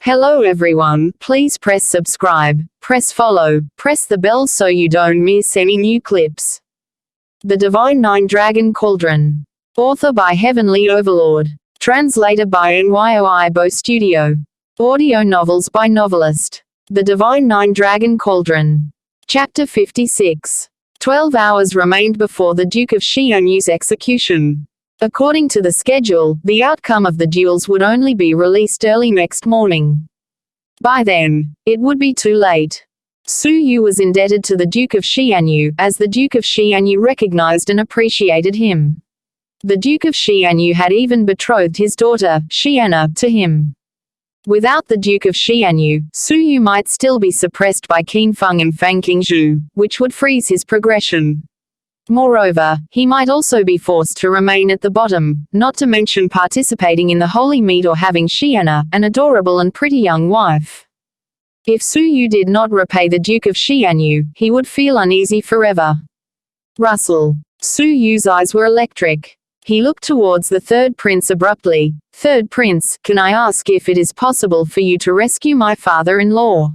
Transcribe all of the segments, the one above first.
Hello everyone, please press subscribe, press follow, press the bell so you don't miss any new clips. The Divine Nine Dragon Cauldron. Author by Heavenly Overlord. Translator by Xuanhuan Studio. Audio novels by Novelist. The Divine Nine Dragon Cauldron. Chapter 56. 12 hours remained before the Duke of Xuanhuan's execution. According to the schedule, the outcome of the duels would only be released early next morning. By then, it would be too late. Su Yu was indebted to the Duke of Xuanhuan, as the Duke of Xuanhuan recognized and appreciated him. The Duke of Xuanhuan had even betrothed his daughter, Xuanhuan, to him. Without the Duke of Xuanhuan, Su Yu might still be suppressed by Qin Feng and Fang Qingzhu, which would freeze his progression. Moreover, he might also be forced to remain at the bottom, not to mention participating in the holy meet or having Xuanhuan, an adorable and pretty young wife. If Su Yu did not repay the Duke of Xuanhuan, he would feel uneasy forever. Russell. Su Yu's eyes were electric. He looked towards the third prince abruptly. Third prince, can I ask if it is possible for you to rescue my father-in-law?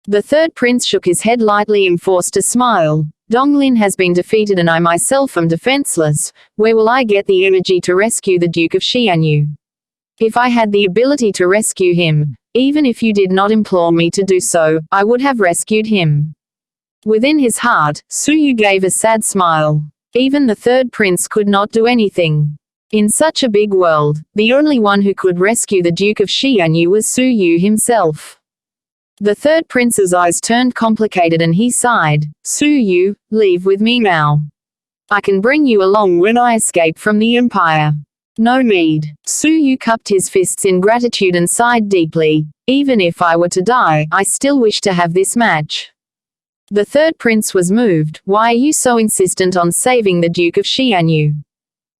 The third prince shook his head lightly and forced a smile. Donglin has been defeated and I myself am defenseless. Where will I get the energy to rescue the Duke of Xuanhuan? If I had the ability to rescue him, even if you did not implore me to do so, I would have rescued him. Within his heart, Su Yu gave a sad smile. Even the third prince could not do anything. In such a big world, the only one who could rescue the Duke of Xuanhuan was Su Yu himself. The third prince's eyes turned complicated and he sighed. Su Yu, leave with me now. I can bring you along when I escape from the Empire. No need. Su Yu cupped his fists in gratitude and sighed deeply. Even if I were to die, I still wish to have this match. The third prince was moved. Why are you so insistent on saving the Duke of Xuanhuan?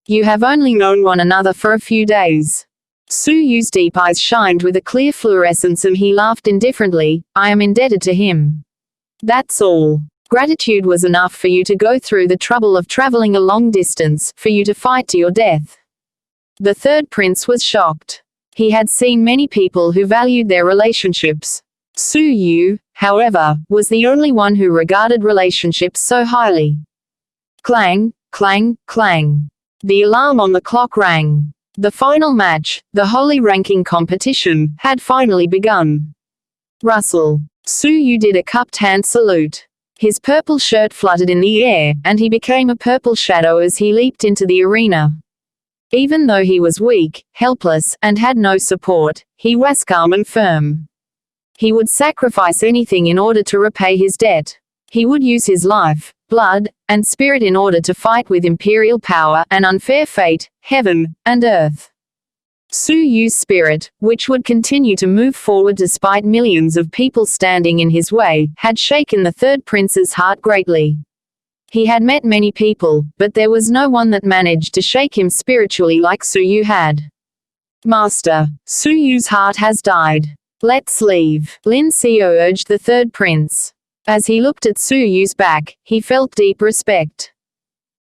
You have only known one another for a few days. Su Yu's deep eyes shined with a clear fluorescence and he laughed indifferently. I am indebted to him. That's all. Gratitude was enough for you to go through the trouble of traveling a long distance, for you to fight to your death. The third prince was shocked. He had seen many people who valued their relationships. Su Yu, however, was the only one who regarded relationships so highly. Clang, clang, clang. The alarm on the clock rang. The final match, the holy ranking competition, had finally begun. Russell. Su Yu did a cupped hand salute. His purple shirt fluttered in the air, and he became a purple shadow as he leaped into the arena. Even though he was weak, helpless, and had no support, he was calm and firm. He would sacrifice anything in order to repay his debt. He would use his life, blood, and spirit in order to fight with imperial power, an unfair fate, heaven, and earth. Su Yu's spirit, which would continue to move forward despite millions of people standing in his way, had shaken the third prince's heart greatly. He had met many people, but there was no one that managed to shake him spiritually like Su Yu had. Master, Su Yu's heart has died. Let's leave. Lin Xiao urged the third prince. As he looked at Su Yu's back, he felt deep respect.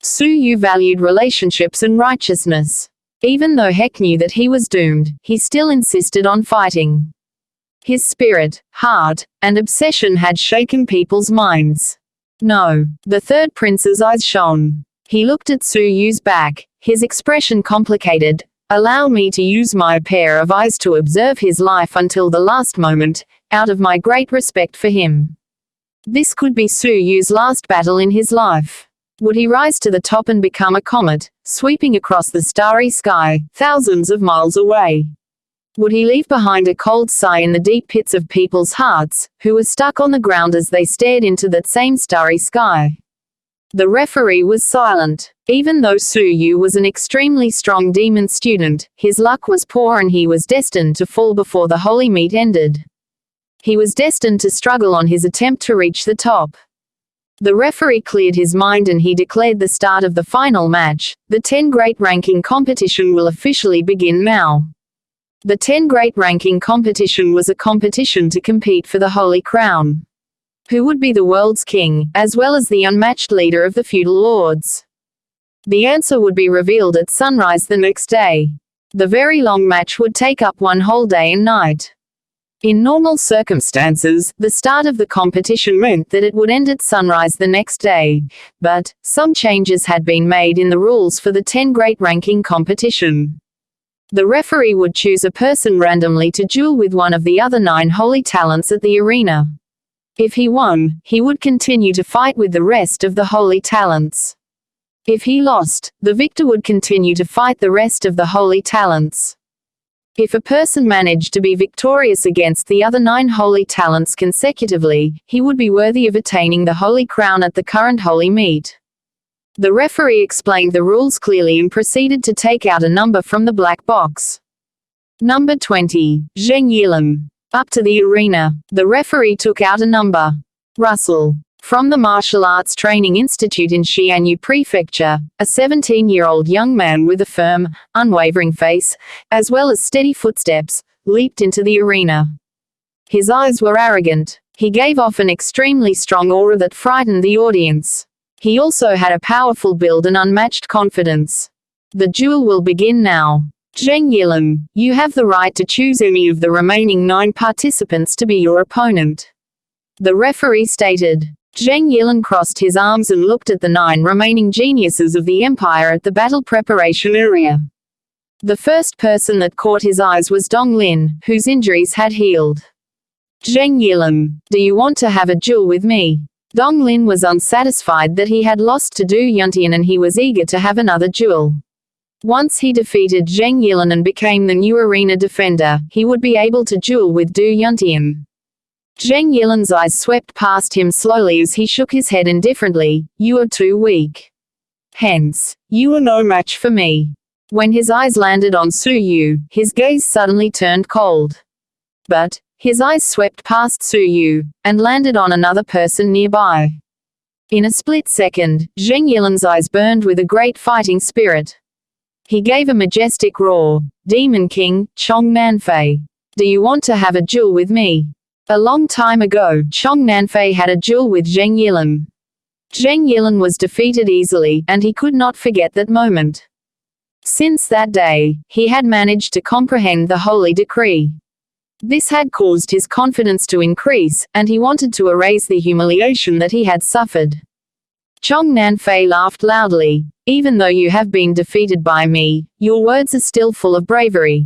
Su Yu valued relationships and righteousness. Even though Heck knew that he was doomed, he still insisted on fighting. His spirit, heart, and obsession had shaken people's minds. No. The third prince's eyes shone. He looked at Su Yu's back, his expression complicated. Allow me to use my pair of eyes to observe his life until the last moment, out of my great respect for him. This could be Su Yu's last battle in his life. Would he rise to the top and become a comet, sweeping across the starry sky, thousands of miles away? Would he leave behind a cold sigh in the deep pits of people's hearts, who were stuck on the ground as they stared into that same starry sky? The referee was silent. Even though Su Yu was an extremely strong demon student, his luck was poor and he was destined to fall before the holy meet ended. He was destined to struggle on his attempt to reach the top. The referee cleared his mind and he declared the start of the final match. The 10 Great Ranking competition will officially begin now. The 10 Great Ranking competition was a competition to compete for the Holy Crown. Who would be the world's king, as well as the unmatched leader of the feudal lords? The answer would be revealed at sunrise the next day. The very long match would take up one whole day and night. In normal circumstances, the start of the competition meant that it would end at sunrise the next day, but some changes had been made in the rules for the 10 great ranking competition. The referee would choose a person randomly to duel with one of the other 9 holy talents at the arena. If he won, he would continue to fight with the rest of the holy talents. If he lost, the victor would continue to fight the rest of the holy talents. If a person managed to be victorious against the other 9 holy talents consecutively, he would be worthy of attaining the holy crown at the current holy meet. The referee explained the rules clearly and proceeded to take out a number from the black box. Number 20, Zheng Yilan. Up to the arena, the referee took out a number. Russell. From the Martial Arts Training Institute in Xuanhuan Prefecture, a 17-year-old young man with a firm, unwavering face, as well as steady footsteps, leaped into the arena. His eyes were arrogant. He gave off an extremely strong aura that frightened the audience. He also had a powerful build and unmatched confidence. The duel will begin now. Zheng Yilan, you have the right to choose any of the remaining 9 participants to be your opponent. The referee stated. Zheng Yilan crossed his arms and looked at the 9 remaining geniuses of the empire at the battle preparation area. The first person that caught his eyes was Dong Lin, whose injuries had healed. Zheng Yilan, do you want to have a duel with me? Dong Lin was unsatisfied that he had lost to Du Yuntian and he was eager to have another duel. Once he defeated Zheng Yilan and became the new arena defender, he would be able to duel with Du Yuntian. Zheng Yilan's eyes swept past him slowly as he shook his head indifferently. You are too weak. Hence, you are no match for me. When his eyes landed on Su Yu, his gaze suddenly turned cold. But his eyes swept past Su Yu, and landed on another person nearby. In a split second, Zheng Yilan's eyes burned with a great fighting spirit. He gave a majestic roar. Demon King, Chong Nanfei. Do you want to have a duel with me? A long time ago, Chong Nanfei had a duel with Zheng Yilan. Zheng Yilan was defeated easily, and he could not forget that moment. Since that day, he had managed to comprehend the holy decree. This had caused his confidence to increase, and he wanted to erase the humiliation that he had suffered. Chong Nanfei laughed loudly. Even though you have been defeated by me, your words are still full of bravery.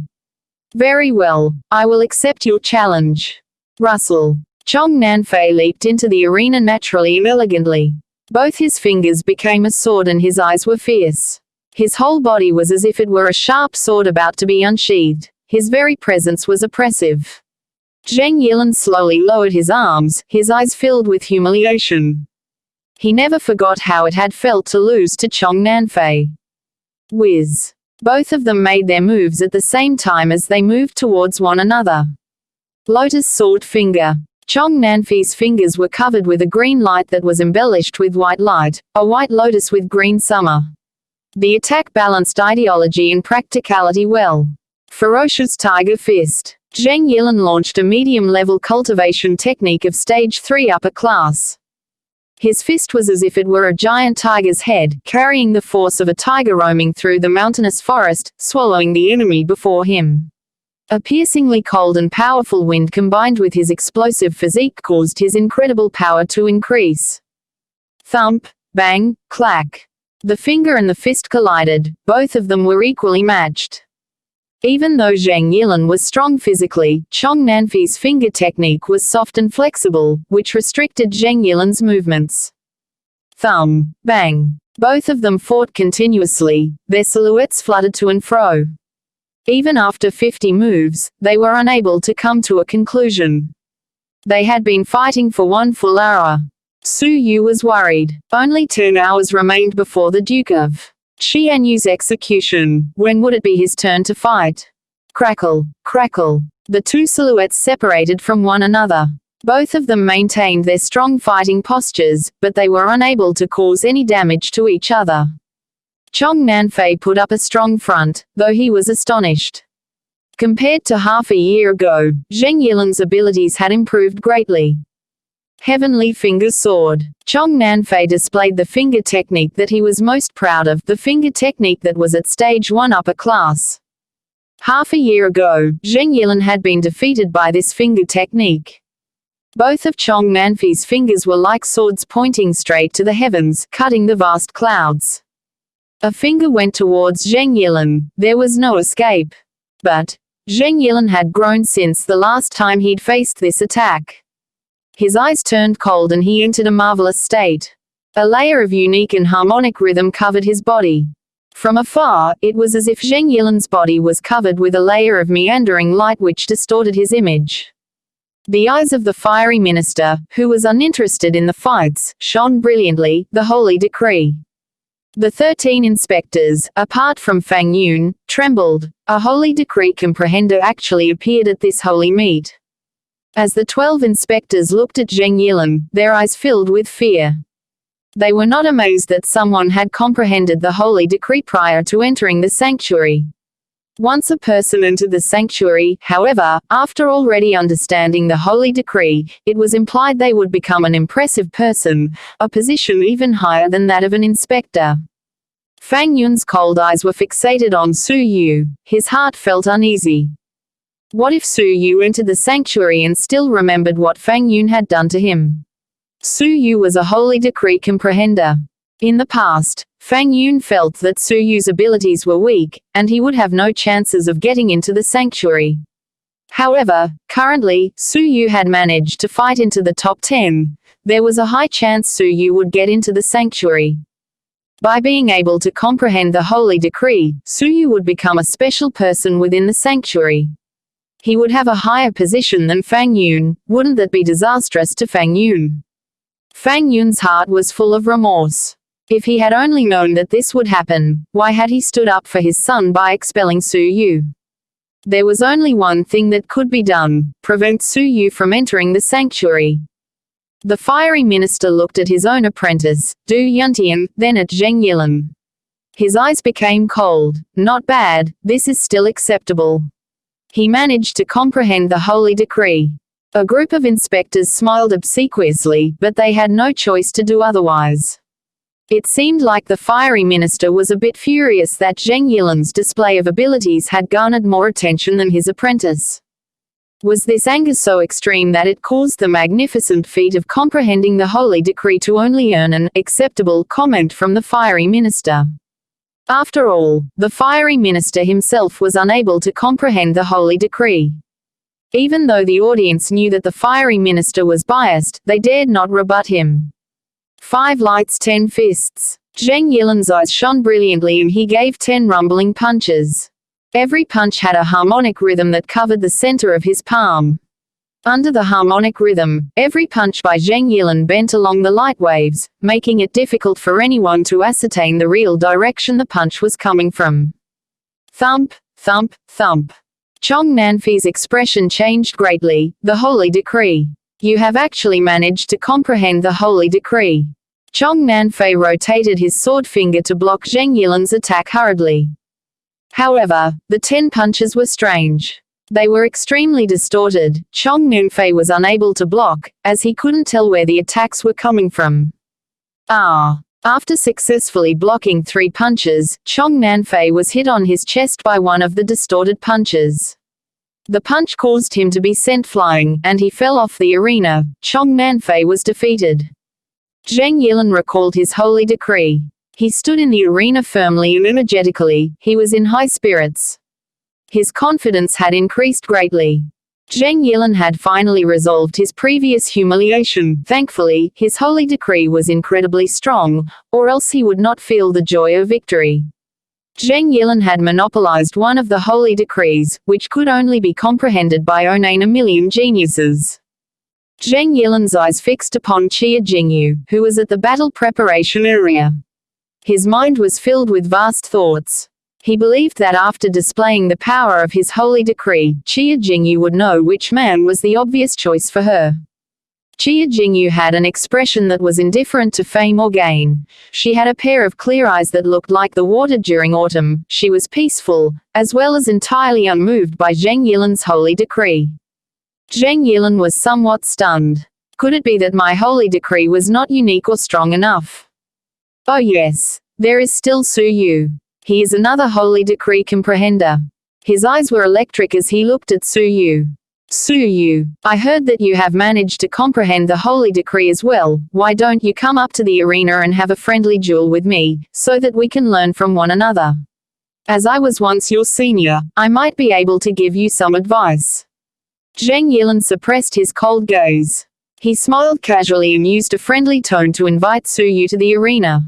Very well, I will accept your challenge. Russell. Chong Nanfei leaped into the arena naturally and elegantly. Both his fingers became a sword and his eyes were fierce. His whole body was as if it were a sharp sword about to be unsheathed. His very presence was oppressive. Zheng Yilan slowly lowered his arms, his eyes filled with humiliation. He never forgot how it had felt to lose to Chong Nanfei. Whiz. Both of them made their moves at the same time as they moved towards one another. Lotus Sword Finger. Chong Nanfei's fingers were covered with a green light that was embellished with white light, a white lotus with green summer. The attack balanced ideology and practicality well. Ferocious Tiger Fist. Zheng Yilan launched a medium-level cultivation technique of Stage 3 upper class. His fist was as if it were a giant tiger's head, carrying the force of a tiger roaming through the mountainous forest, swallowing the enemy before him. A piercingly cold and powerful wind combined with his explosive physique caused his incredible power to increase. Thump, bang, clack. The finger and the fist collided, both of them were equally matched. Even though Zheng Yilan was strong physically, Chong Nanfei's finger technique was soft and flexible, which restricted Zheng Yilan's movements. Thumb, bang. Both of them fought continuously, their silhouettes fluttered to and fro. Even after 50 moves, they were unable to come to a conclusion. They had been fighting for 1 full hour. Su Yu was worried. Only 10 hours remained before the Duke of Xuanhuan's execution. When would it be his turn to fight? Crackle, crackle. The two silhouettes separated from one another. Both of them maintained their strong fighting postures, but they were unable to cause any damage to each other. Chong Nanfei put up a strong front, though he was astonished. Compared to half a year ago, Zheng Yilan's abilities had improved greatly. Heavenly Finger Sword. Chong Nanfei displayed the finger technique that he was most proud of, the finger technique that was at Stage 1 upper class. Half a year ago, Zheng Yilin had been defeated by this finger technique. Both of Chong Nanfei's fingers were like swords pointing straight to the heavens, cutting the vast clouds. A finger went towards Zheng Yilin. There was no escape. But Zheng Yilin had grown since the last time he'd faced this attack. His eyes turned cold and he entered a marvelous state. A layer of unique and harmonic rhythm covered his body. From afar, it was as if Zheng Yilin's body was covered with a layer of meandering light which distorted his image. The eyes of the fiery minister, who was uninterested in the fights, shone brilliantly. The holy decree. The 13 inspectors, apart from Fang Yun, trembled. A holy decree comprehender actually appeared at this holy meet. As the 12 inspectors looked at Zheng Yilin, their eyes filled with fear. They were not amazed that someone had comprehended the holy decree prior to entering the sanctuary. Once a person entered the sanctuary, however, after already understanding the holy decree, it was implied they would become an impressive person, a position even higher than that of an inspector. Fang Yun's cold eyes were fixated on Su Yu. His heart felt uneasy. What if Su Yu entered the sanctuary and still remembered what Fang Yun had done to him? Su Yu was a holy decree comprehender. In the past, Fang Yun felt that Su Yu's abilities were weak, and he would have no chances of getting into the sanctuary. However, currently, Su Yu had managed to fight into the top 10. There was a high chance Su Yu would get into the sanctuary. By being able to comprehend the holy decree, Su Yu would become a special person within the sanctuary. He would have a higher position than Fang Yun. Wouldn't that be disastrous to Fang Yun? Fang Yun's heart was full of remorse. If he had only known that this would happen, why had he stood up for his son by expelling Su Yu? There was only one thing that could be done: prevent Su Yu from entering the sanctuary. The fiery minister looked at his own apprentice, Du Yuntian, then at Zheng Yilin. His eyes became cold. Not bad, this is still acceptable. He managed to comprehend the holy decree. A group of inspectors smiled obsequiously, but they had no choice to do otherwise. It seemed like the fiery minister was a bit furious that Zheng Yilin's display of abilities had garnered more attention than his apprentice. Was this anger so extreme that it caused the magnificent feat of comprehending the holy decree to only earn an acceptable comment from the fiery minister? After all, the fiery minister himself was unable to comprehend the holy decree. Even though the audience knew that the fiery minister was biased, they dared not rebut him. 5 lights 10 fists. Zheng Yilin's eyes shone brilliantly and he gave 10 rumbling punches. Every punch had a harmonic rhythm that covered the center of his palm. Under the harmonic rhythm, every punch by Zheng Yilin bent along the light waves, making it difficult for anyone to ascertain the real direction the punch was coming from. Thump, thump, thump. Chong Nanfei's expression changed greatly. The holy decree. You have actually managed to comprehend the holy decree. Chong Nanfei rotated his sword finger to block Zheng Yilin's attack hurriedly. However, the 10 punches were strange. They were extremely distorted. Chong Nanfei was unable to block, as he couldn't tell where the attacks were coming from. After successfully blocking 3 punches, Chong Nanfei was hit on his chest by one of the distorted punches. The punch caused him to be sent flying, and he fell off the arena. Chong Nanfei was defeated. Zheng Yilin recalled his holy decree. He stood in the arena firmly and energetically. He was in high spirits. His confidence had increased greatly. Zheng Yilin had finally resolved his previous humiliation. Thankfully, his holy decree was incredibly strong, or else he would not feel the joy of victory. Zheng Yilin had monopolized one of the holy decrees, which could only be comprehended by only a million geniuses. Zheng Yilin's eyes fixed upon Chia Jingyu, who was at the battle preparation area. His mind was filled with vast thoughts. He believed that after displaying the power of his holy decree, Chia Jingyu would know which man was the obvious choice for her. Chia Jingyu had an expression that was indifferent to fame or gain. She had a pair of clear eyes that looked like the water during autumn. She was peaceful, as well as entirely unmoved by Zheng Yilin's holy decree. Zheng Yilin was somewhat stunned. Could it be that my holy decree was not unique or strong enough? Oh yes, there is still Su Yu. He is another holy decree comprehender. His eyes were electric as he looked at Su Yu. Su Yu, I heard that you have managed to comprehend the holy decree as well. Why don't you come up to the arena and have a friendly duel with me, so that we can learn from one another? As I was once your senior, I might be able to give you some advice. Zheng Yilan suppressed his cold gaze. He smiled casually and used a friendly tone to invite Su Yu to the arena.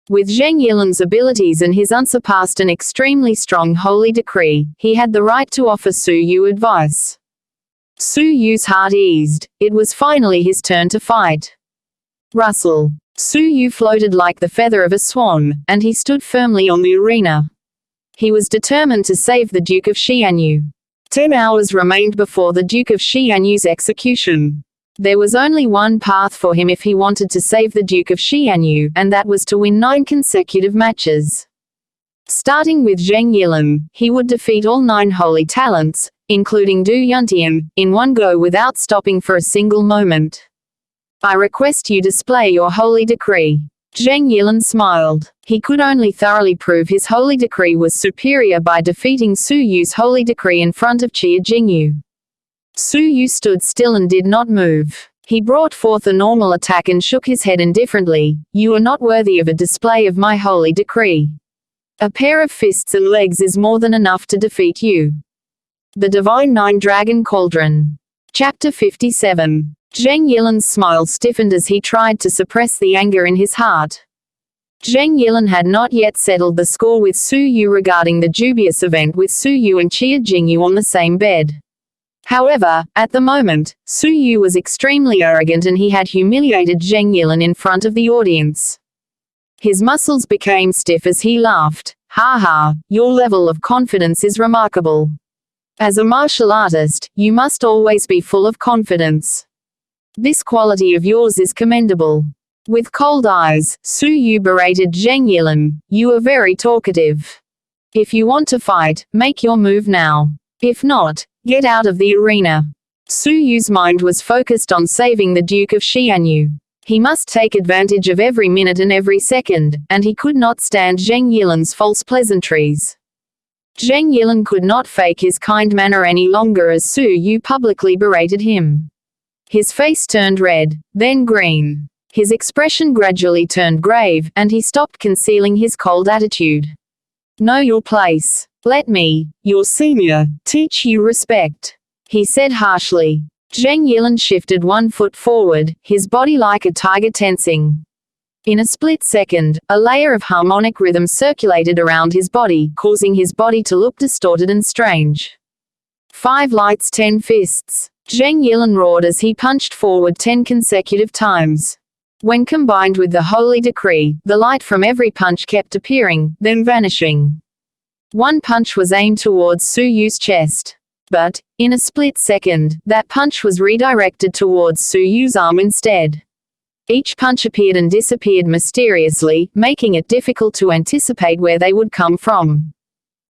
With Zheng Yilan's abilities and his unsurpassed and extremely strong holy decree, he had the right to offer Su Yu advice. Su Yu's heart eased. It was finally his turn to fight. Rustle. Su Yu floated like the feather of a swan, and he stood firmly on the arena. He was determined to save the Duke of Xianyu. 10 hours remained before the Duke of Xianyu's execution. There was only one path for him if he wanted to save the Duke of Xianyu, and that was to win 9 consecutive matches. Starting with Zheng Yilan, he would defeat all 9 holy talents, including Du Yuntian, in one go without stopping for a single moment. I request you display your holy decree. Zheng Yilan smiled. He could only thoroughly prove his holy decree was superior by defeating Su Yu's holy decree in front of Qia Jingyu. Su Yu stood still and did not move. He brought forth a normal attack and shook his head indifferently. You are not worthy of a display of my holy decree. A pair of fists and legs is more than enough to defeat you. The Divine Nine Dragon Cauldron. Chapter 57. Zheng Yilan's smile stiffened as he tried to suppress the anger in his heart. Zheng Yilan had not yet settled the score with Su Yu regarding the dubious event with Su Yu and Qia Jingyu on the same bed. However, at the moment, Su Yu was extremely arrogant and he had humiliated Zheng Yilan in front of the audience. His muscles became stiff as he laughed. Ha ha, your level of confidence is remarkable. As a martial artist, you must always be full of confidence. This quality of yours is commendable. With cold eyes, Su Yu berated Zheng Yilan. You are very talkative. If you want to fight, make your move now. If not, get out of the arena. Su Yu's mind was focused on saving the Duke of Xianyu. He must take advantage of every minute and every second, and he could not stand Zheng Yilan's false pleasantries. Zheng Yilan could not fake his kind manner any longer as Su Yu publicly berated him. His face turned red, then green. His expression gradually turned grave, and he stopped concealing his cold attitude. Know your place. Let me, your senior, teach you respect, he said harshly. Zheng Yilan shifted 1 foot forward, his body like a tiger tensing. In a split second, a layer of harmonic rhythm circulated around his body, causing his body to look distorted and strange. 5 lights 10 fists. Zheng Yilan roared as he punched forward 10 consecutive times. When combined with the holy decree, the light from every punch kept appearing, then vanishing. One punch was aimed towards Su Yu's chest. But, in a split second, that punch was redirected towards Su Yu's arm instead. Each punch appeared and disappeared mysteriously, making it difficult to anticipate where they would come from.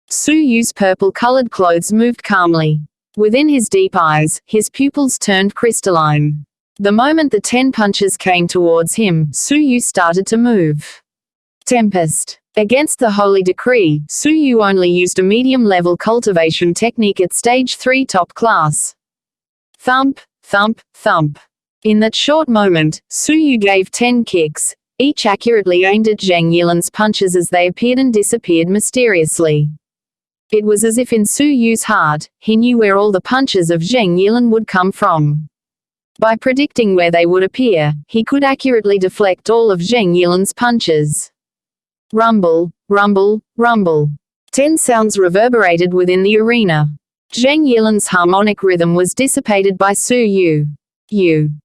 Su Yu's purple-colored clothes moved calmly. Within his deep eyes, his pupils turned crystalline. The moment the 10 punches came towards him, Su Yu started to move. Tempest. Against the holy decree, Su Yu only used a medium-level cultivation technique at stage 3 top class. Thump, thump, thump. In that short moment, Su Yu gave 10 kicks, each accurately aimed at Zheng Yilan's punches as they appeared and disappeared mysteriously. It was as if in Su Yu's heart, he knew where all the punches of Zheng Yilan would come from. By predicting where they would appear, he could accurately deflect all of Zheng Yilan's punches. Rumble, rumble, rumble. 10 sounds reverberated within the arena. Zheng Yilan's harmonic rhythm was dissipated by Su Yu.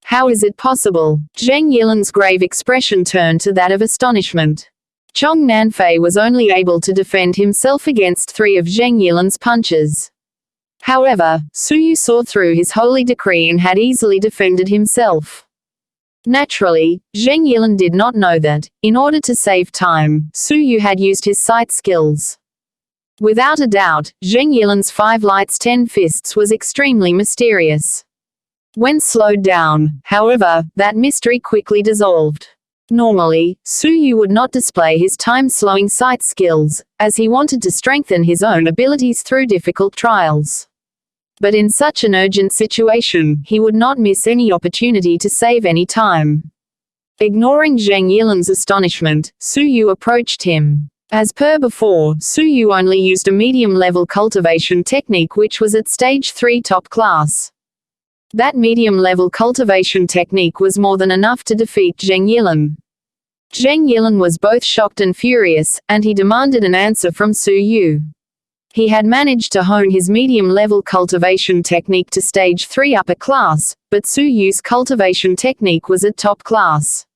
How is it possible? Zheng Yilan's grave expression turned to that of astonishment. Chong Nanfei was only able to defend himself against 3 of Zheng Yilan's punches. However, Su Yu saw through his holy decree and had easily defended himself. Naturally, Zheng Yilan did not know that, in order to save time, Su Yu had used his sight skills. Without a doubt, Zheng Yilan's 5 lights 10 fists was extremely mysterious. When slowed down, however, that mystery quickly dissolved. Normally, Su Yu would not display his time-slowing sight skills, as he wanted to strengthen his own abilities through difficult trials. But in such an urgent situation, he would not miss any opportunity to save any time. Ignoring Zheng Yilan's astonishment, Su Yu approached him. As per before, Su Yu only used a medium-level cultivation technique which was at stage 3 top class. That medium-level cultivation technique was more than enough to defeat Zheng Yilan. Zheng Yilan was both shocked and furious, and he demanded an answer from Su Yu. He had managed to hone his medium-level cultivation technique to stage 3 upper class, but Su Yu's cultivation technique was at top class.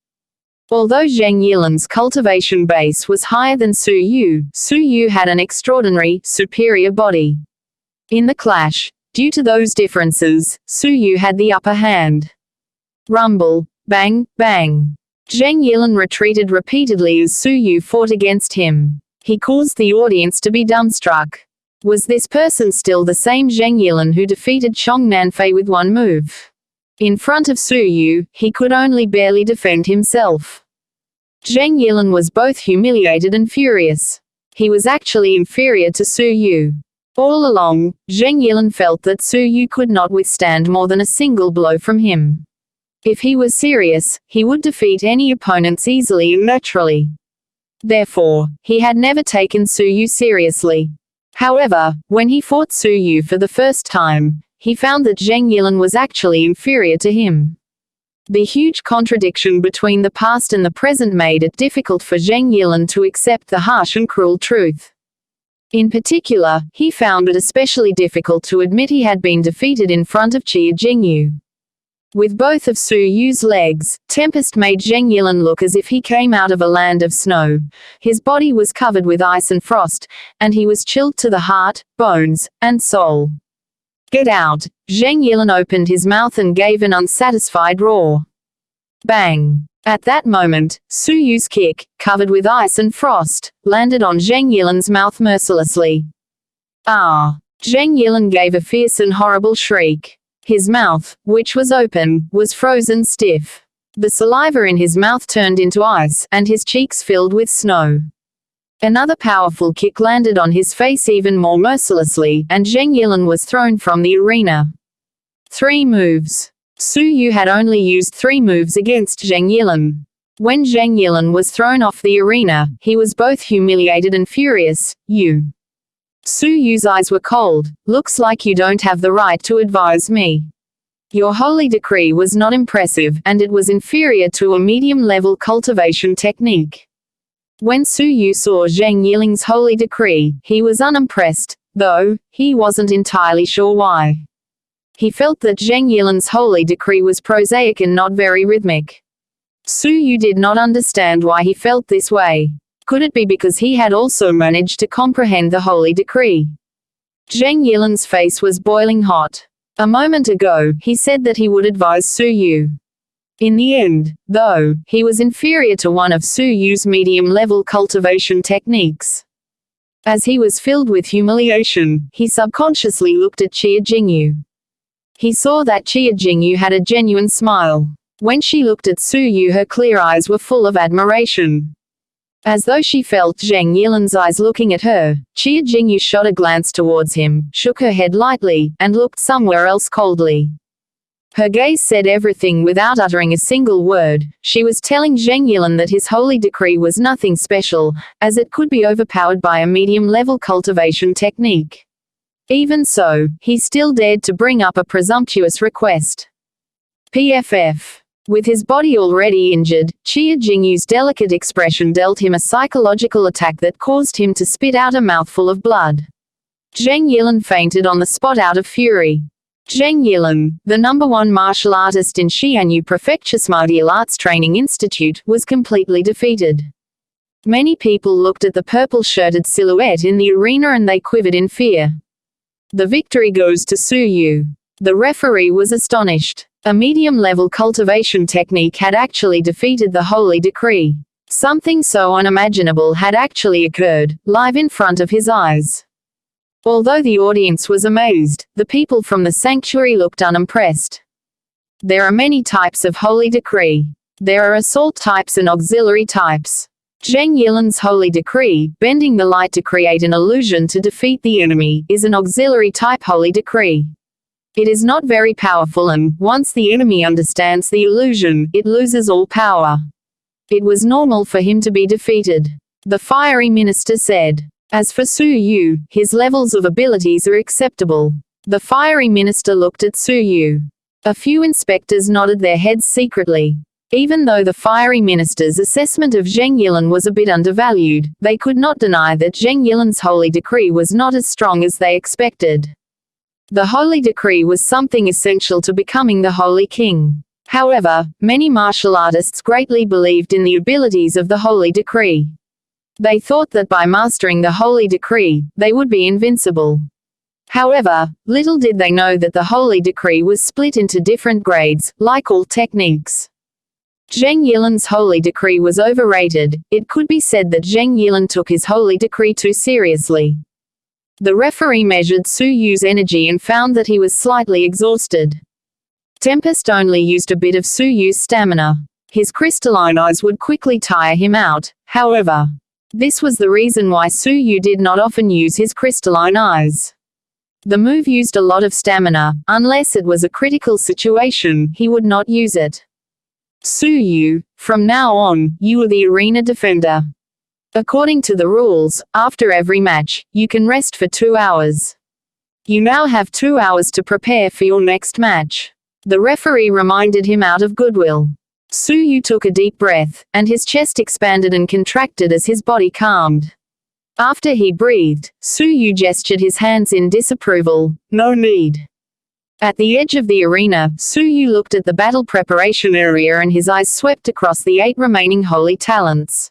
Although Zheng Yilan's cultivation base was higher than Su Yu had an extraordinary, superior body. In the clash, due to those differences, Su Yu had the upper hand. Rumble, bang, bang. Zheng Yilan retreated repeatedly as Su Yu fought against him. He caused the audience to be dumbstruck. Was this person still the same Zheng Yilan who defeated Chong Nanfei with one move? In front of Su Yu, he could only barely defend himself. Zheng Yilan was both humiliated and furious. He was actually inferior to Su Yu. All along, Zheng Yilan felt that Su Yu could not withstand more than a single blow from him. If he was serious, he would defeat any opponents easily and naturally. Therefore, he had never taken Su Yu seriously. However, when he fought Su Yu for the first time, he found that Zheng Yilan was actually inferior to him. The huge contradiction between the past and the present made it difficult for Zheng Yilan to accept the harsh and cruel truth. In particular, he found it especially difficult to admit he had been defeated in front of Qia Jingyu. With both of Su Yu's legs, Tempest made Zheng Yilan look as if he came out of a land of snow. His body was covered with ice and frost, and he was chilled to the heart, bones, and soul. Get out! Zheng Yilan opened his mouth and gave an unsatisfied roar. Bang! At that moment, Su Yu's kick, covered with ice and frost, landed on Zheng Yilan's mouth mercilessly. Ah! Zheng Yilan gave a fierce and horrible shriek. His mouth, which was open, was frozen stiff. The saliva in his mouth turned into ice, and his cheeks filled with snow. Another powerful kick landed on his face even more mercilessly, and Zheng Yilan was thrown from the arena. 3 moves. Su Yu had only used 3 moves against Zheng Yilan. When Zheng Yilan was thrown off the arena, he was both humiliated and furious. Su Yu's eyes were cold. Looks like you don't have the right to advise me. Your holy decree was not impressive, and it was inferior to a medium-level cultivation technique. When Su Yu saw Zheng Yilan's holy decree, he was unimpressed, though he wasn't entirely sure why. He felt that Zheng Yilan's holy decree was prosaic and not very rhythmic. Su Yu did not understand why he felt this way. Could it be because he had also managed to comprehend the holy decree? Zheng Yilan's face was boiling hot. A moment ago, he said that he would advise Su Yu. In the end, though, he was inferior to one of Su Yu's medium-level cultivation techniques. As he was filled with humiliation, he subconsciously looked at Qia Jingyu. He saw that Qia Jingyu had a genuine smile. When she looked at Su Yu, her clear eyes were full of admiration. As though she felt Zheng Yilan's eyes looking at her, Qia Jingyu shot a glance towards him, shook her head lightly, and looked somewhere else coldly. Her gaze said everything without uttering a single word. She was telling Zheng Yilan that his holy decree was nothing special, as it could be overpowered by a medium-level cultivation technique. Even so, he still dared to bring up a presumptuous request. PFF. With his body already injured, Qia Jingyu's delicate expression dealt him a psychological attack that caused him to spit out a mouthful of blood. Zheng Yilan fainted on the spot out of fury. Zheng Yilan, the #1 martial artist in Xianyu Prefecture's Martial Arts Training Institute, was completely defeated. Many people looked at the purple-shirted silhouette in the arena and they quivered in fear. The victory goes to Su Yu. The referee was astonished. A medium-level cultivation technique had actually defeated the holy decree. Something so unimaginable had actually occurred, live in front of his eyes. Although the audience was amazed, the people from the sanctuary looked unimpressed. There are many types of holy decree. There are assault types and auxiliary types. Zheng Yilan's holy decree, bending the light to create an illusion to defeat the enemy, is an auxiliary type holy decree. It is not very powerful and, once the enemy understands the illusion, it loses all power. It was normal for him to be defeated. The fiery minister said. As for Su Yu, his levels of abilities are acceptable. The fiery minister looked at Su Yu. A few inspectors nodded their heads secretly. Even though the fiery minister's assessment of Zheng Yilan was a bit undervalued, they could not deny that Zheng Yilan's holy decree was not as strong as they expected. The holy decree was something essential to becoming the holy king. However, many martial artists greatly believed in the abilities of the holy decree. They thought that by mastering the holy decree, they would be invincible. However, little did they know that the holy decree was split into different grades, like all techniques. Zheng Yilan's holy decree was overrated. It could be said that Zheng Yilan took his holy decree too seriously. The referee measured Su Yu's energy and found that he was slightly exhausted. Tempest only used a bit of Su Yu's stamina. His crystalline eyes would quickly tire him out, however. This was the reason why Su Yu did not often use his crystalline eyes. The move used a lot of stamina. Unless it was a critical situation, he would not use it. Su Yu, from now on, you are the arena defender. According to the rules, after every match, you can rest for 2 hours. You now have 2 hours to prepare for your next match. The referee reminded him out of goodwill. Su Yu took a deep breath, and his chest expanded and contracted as his body calmed. After he breathed, Su Yu gestured his hands in disapproval. No need. At the edge of the arena, Su Yu looked at the battle preparation area and his eyes swept across the 8 remaining holy talents.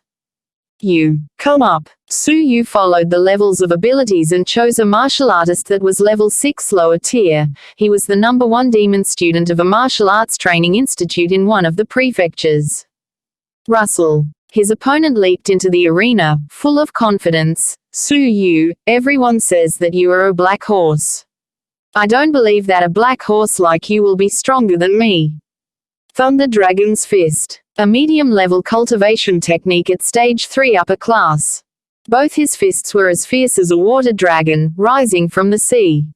You, come up. Su Yu followed the levels of abilities and chose a martial artist that was level 6 lower tier. He was the #1 demon student of a martial arts training institute in one of the prefectures. Russell. His opponent leaped into the arena, full of confidence. Su Yu, everyone says that you are a black horse. I don't believe that a black horse like you will be stronger than me. Thunder Dragon's Fist. A medium-level cultivation technique at stage 3 upper class. Both his fists were as fierce as a water dragon, rising from the sea.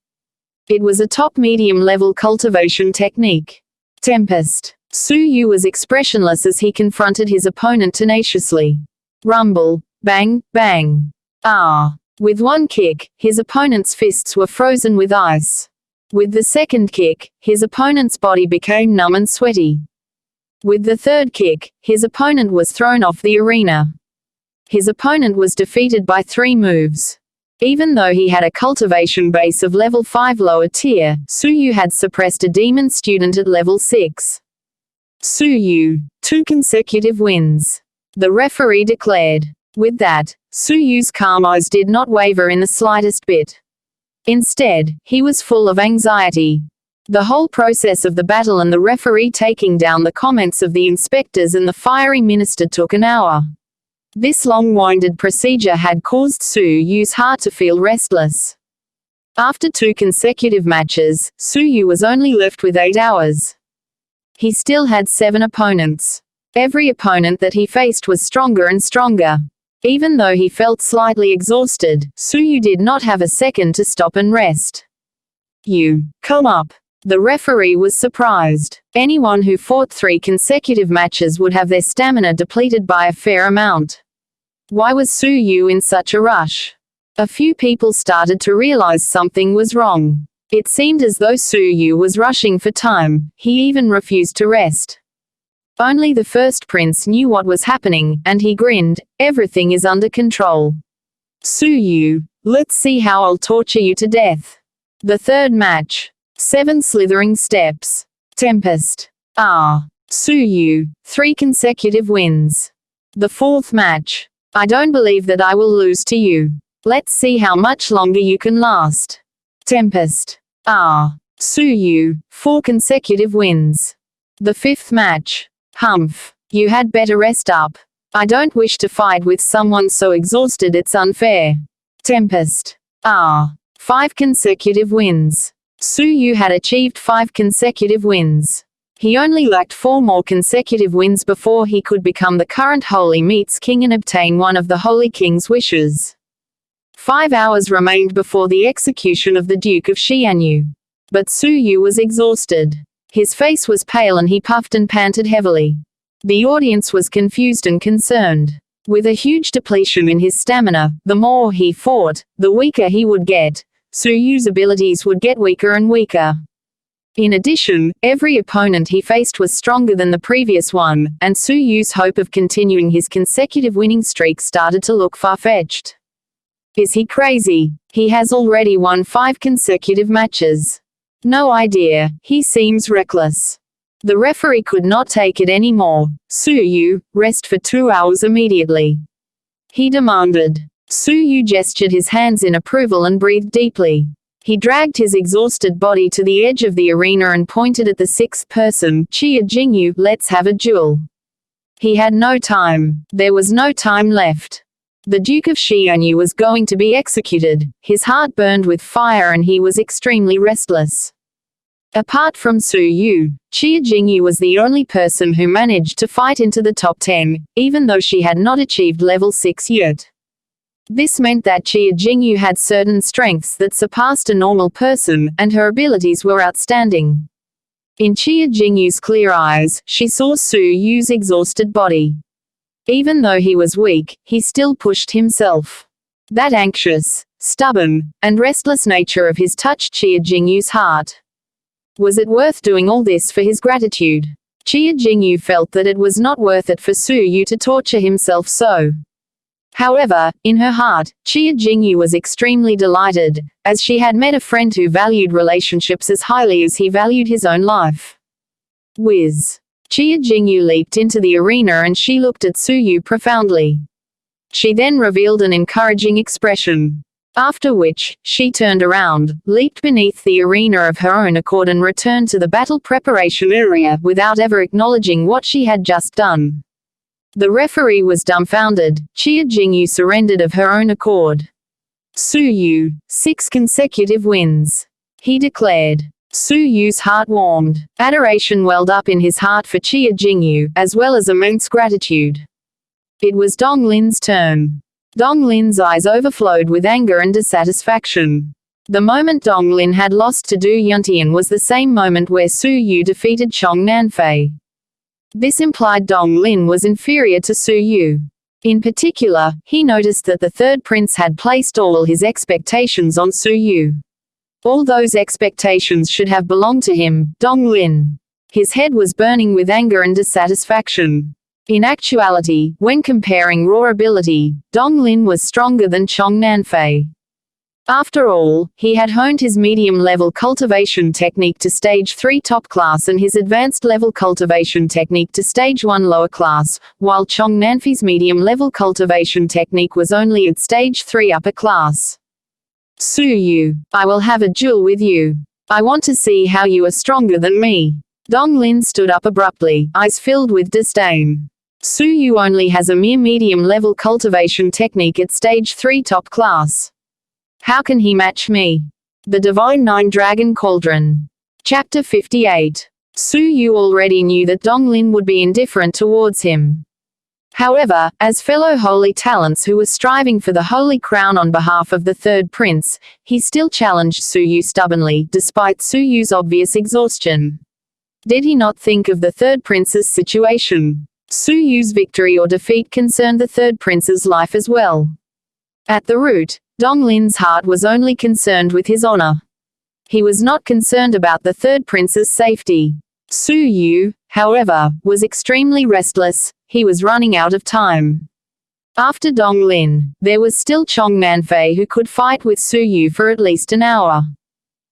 It was a top medium-level cultivation technique. Tempest. Su Yu was expressionless as he confronted his opponent tenaciously. Rumble. Bang, bang. Ah. With one kick, his opponent's fists were frozen with ice. With the second kick, his opponent's body became numb and sweaty. With the third kick, his opponent was thrown off the arena. His opponent was defeated by 3 moves. Even though he had a cultivation base of level 5 lower tier, Su Yu had suppressed a demon student at level 6. Su Yu, 2 consecutive wins. The referee declared. With that, Su Yu's calm eyes did not waver in the slightest bit. Instead, he was full of anxiety. The whole process of the battle and the referee taking down the comments of the inspectors and the fiery minister took an hour. This long-winded procedure had caused Su Yu's heart to feel restless. After 2 consecutive matches, Su Yu was only left with 8 hours. He still had 7 opponents. Every opponent that he faced was stronger and stronger. Even though he felt slightly exhausted, Su Yu did not have a second to stop and rest. You, come up. The referee was surprised. Anyone who fought 3 consecutive matches would have their stamina depleted by a fair amount. Why was Su Yu in such a rush? A few people started to realize something was wrong. It seemed as though Su Yu was rushing for time. He even refused to rest. Only the first prince knew what was happening, and he grinned. Everything is under control. Su Yu, let's see how I'll torture you to death. The third match. 7 slithering steps. Tempest. Ah. Su Yu, 3 consecutive wins. The fourth match. I don't believe that I will lose to you. Let's see how much longer you can last. Tempest. Ah. Su Yu, 4 consecutive wins. The fifth match. Humph. You had better rest up. I don't wish to fight with someone so exhausted it's unfair. Tempest. Ah. 5 consecutive wins. Su Yu had achieved 5 consecutive wins. He only lacked 4 more consecutive wins before he could become the current Holy Meats King and obtain one of the Holy King's wishes. 5 hours remained before the execution of the Duke of Xianyu. But Su Yu was exhausted. His face was pale and he puffed and panted heavily. The audience was confused and concerned. With a huge depletion in his stamina, the more he fought, the weaker he would get. Su Yu's abilities would get weaker and weaker. In addition, every opponent he faced was stronger than the previous one, and Su Yu's hope of continuing his consecutive winning streak started to look far-fetched. Is he crazy? He has already won 5 consecutive matches. No idea, he seems reckless. The referee could not take it anymore. Su Yu, rest for 2 hours immediately, he demanded. Su Yu gestured his hands in approval and breathed deeply. He dragged his exhausted body to the edge of the arena and pointed at the 6th person, Chia Jingyu, let's have a duel. He had no time. There was no time left. The Duke of Xianyu was going to be executed. His heart burned with fire and he was extremely restless. Apart from Su Yu, Chia Jingyu was the only person who managed to fight into the top 10, even though she had not achieved level 6 yet. This meant that Chia Jingyu had certain strengths that surpassed a normal person, and her abilities were outstanding. In Chia Jingyu's clear eyes, she saw Su Yu's exhausted body. Even though he was weak, he still pushed himself. That anxious, stubborn, and restless nature of his touched Chia Jingyu's heart. Was it worth doing all this for his gratitude? Chia Jingyu felt that it was not worth it for Su Yu to torture himself so. However, in her heart, Chia Jingyu was extremely delighted, as she had met a friend who valued relationships as highly as he valued his own life. Whiz. Chia Jingyu leaped into the arena and she looked at Su Yu profoundly. She then revealed an encouraging expression. After which, she turned around, leaped beneath the arena of her own accord and returned to the battle preparation area without ever acknowledging what she had just done. The referee was dumbfounded. Chia Jingyu surrendered of her own accord. Su Yu, 6 consecutive wins, he declared. Su Yu's heart warmed. Adoration welled up in his heart for Chia Jingyu, as well as immense gratitude. It was Dong Lin's turn. Dong Lin's eyes overflowed with anger and dissatisfaction. The moment Dong Lin had lost to Du Yuntian was the same moment where Su Yu defeated Chong Nanfei. This implied Dong Lin was inferior to Su Yu. In particular, he noticed that the 3rd prince had placed all his expectations on Su Yu. All those expectations should have belonged to him, Dong Lin. His head was burning with anger and dissatisfaction. In actuality, when comparing raw ability, Dong Lin was stronger than Chong Nanfei. After all, he had honed his medium-level cultivation technique to stage 3 top class and his advanced-level cultivation technique to stage 1 lower class, while Chong Nanfei's medium-level cultivation technique was only at stage 3 upper class. Su Yu, I will have a duel with you. I want to see how you are stronger than me. Dong Lin stood up abruptly, eyes filled with disdain. Su Yu only has a mere medium-level cultivation technique at stage 3 top class. How can he match me? The Divine 9 Dragon Cauldron. Chapter 58. Su Yu already knew that Dong Lin would be indifferent towards him. However, as fellow holy talents who were striving for the holy crown on behalf of the 3rd prince, he still challenged Su Yu stubbornly, despite Su Yu's obvious exhaustion. Did he not think of the 3rd prince's situation? Su Yu's victory or defeat concerned the 3rd prince's life as well. At the root, Dong Lin's heart was only concerned with his honor. He was not concerned about the 3rd prince's safety. Su Yu, however, was extremely restless. He was running out of time. After Dong Lin, there was still Chong Nanfei who could fight with Su Yu for at least an hour.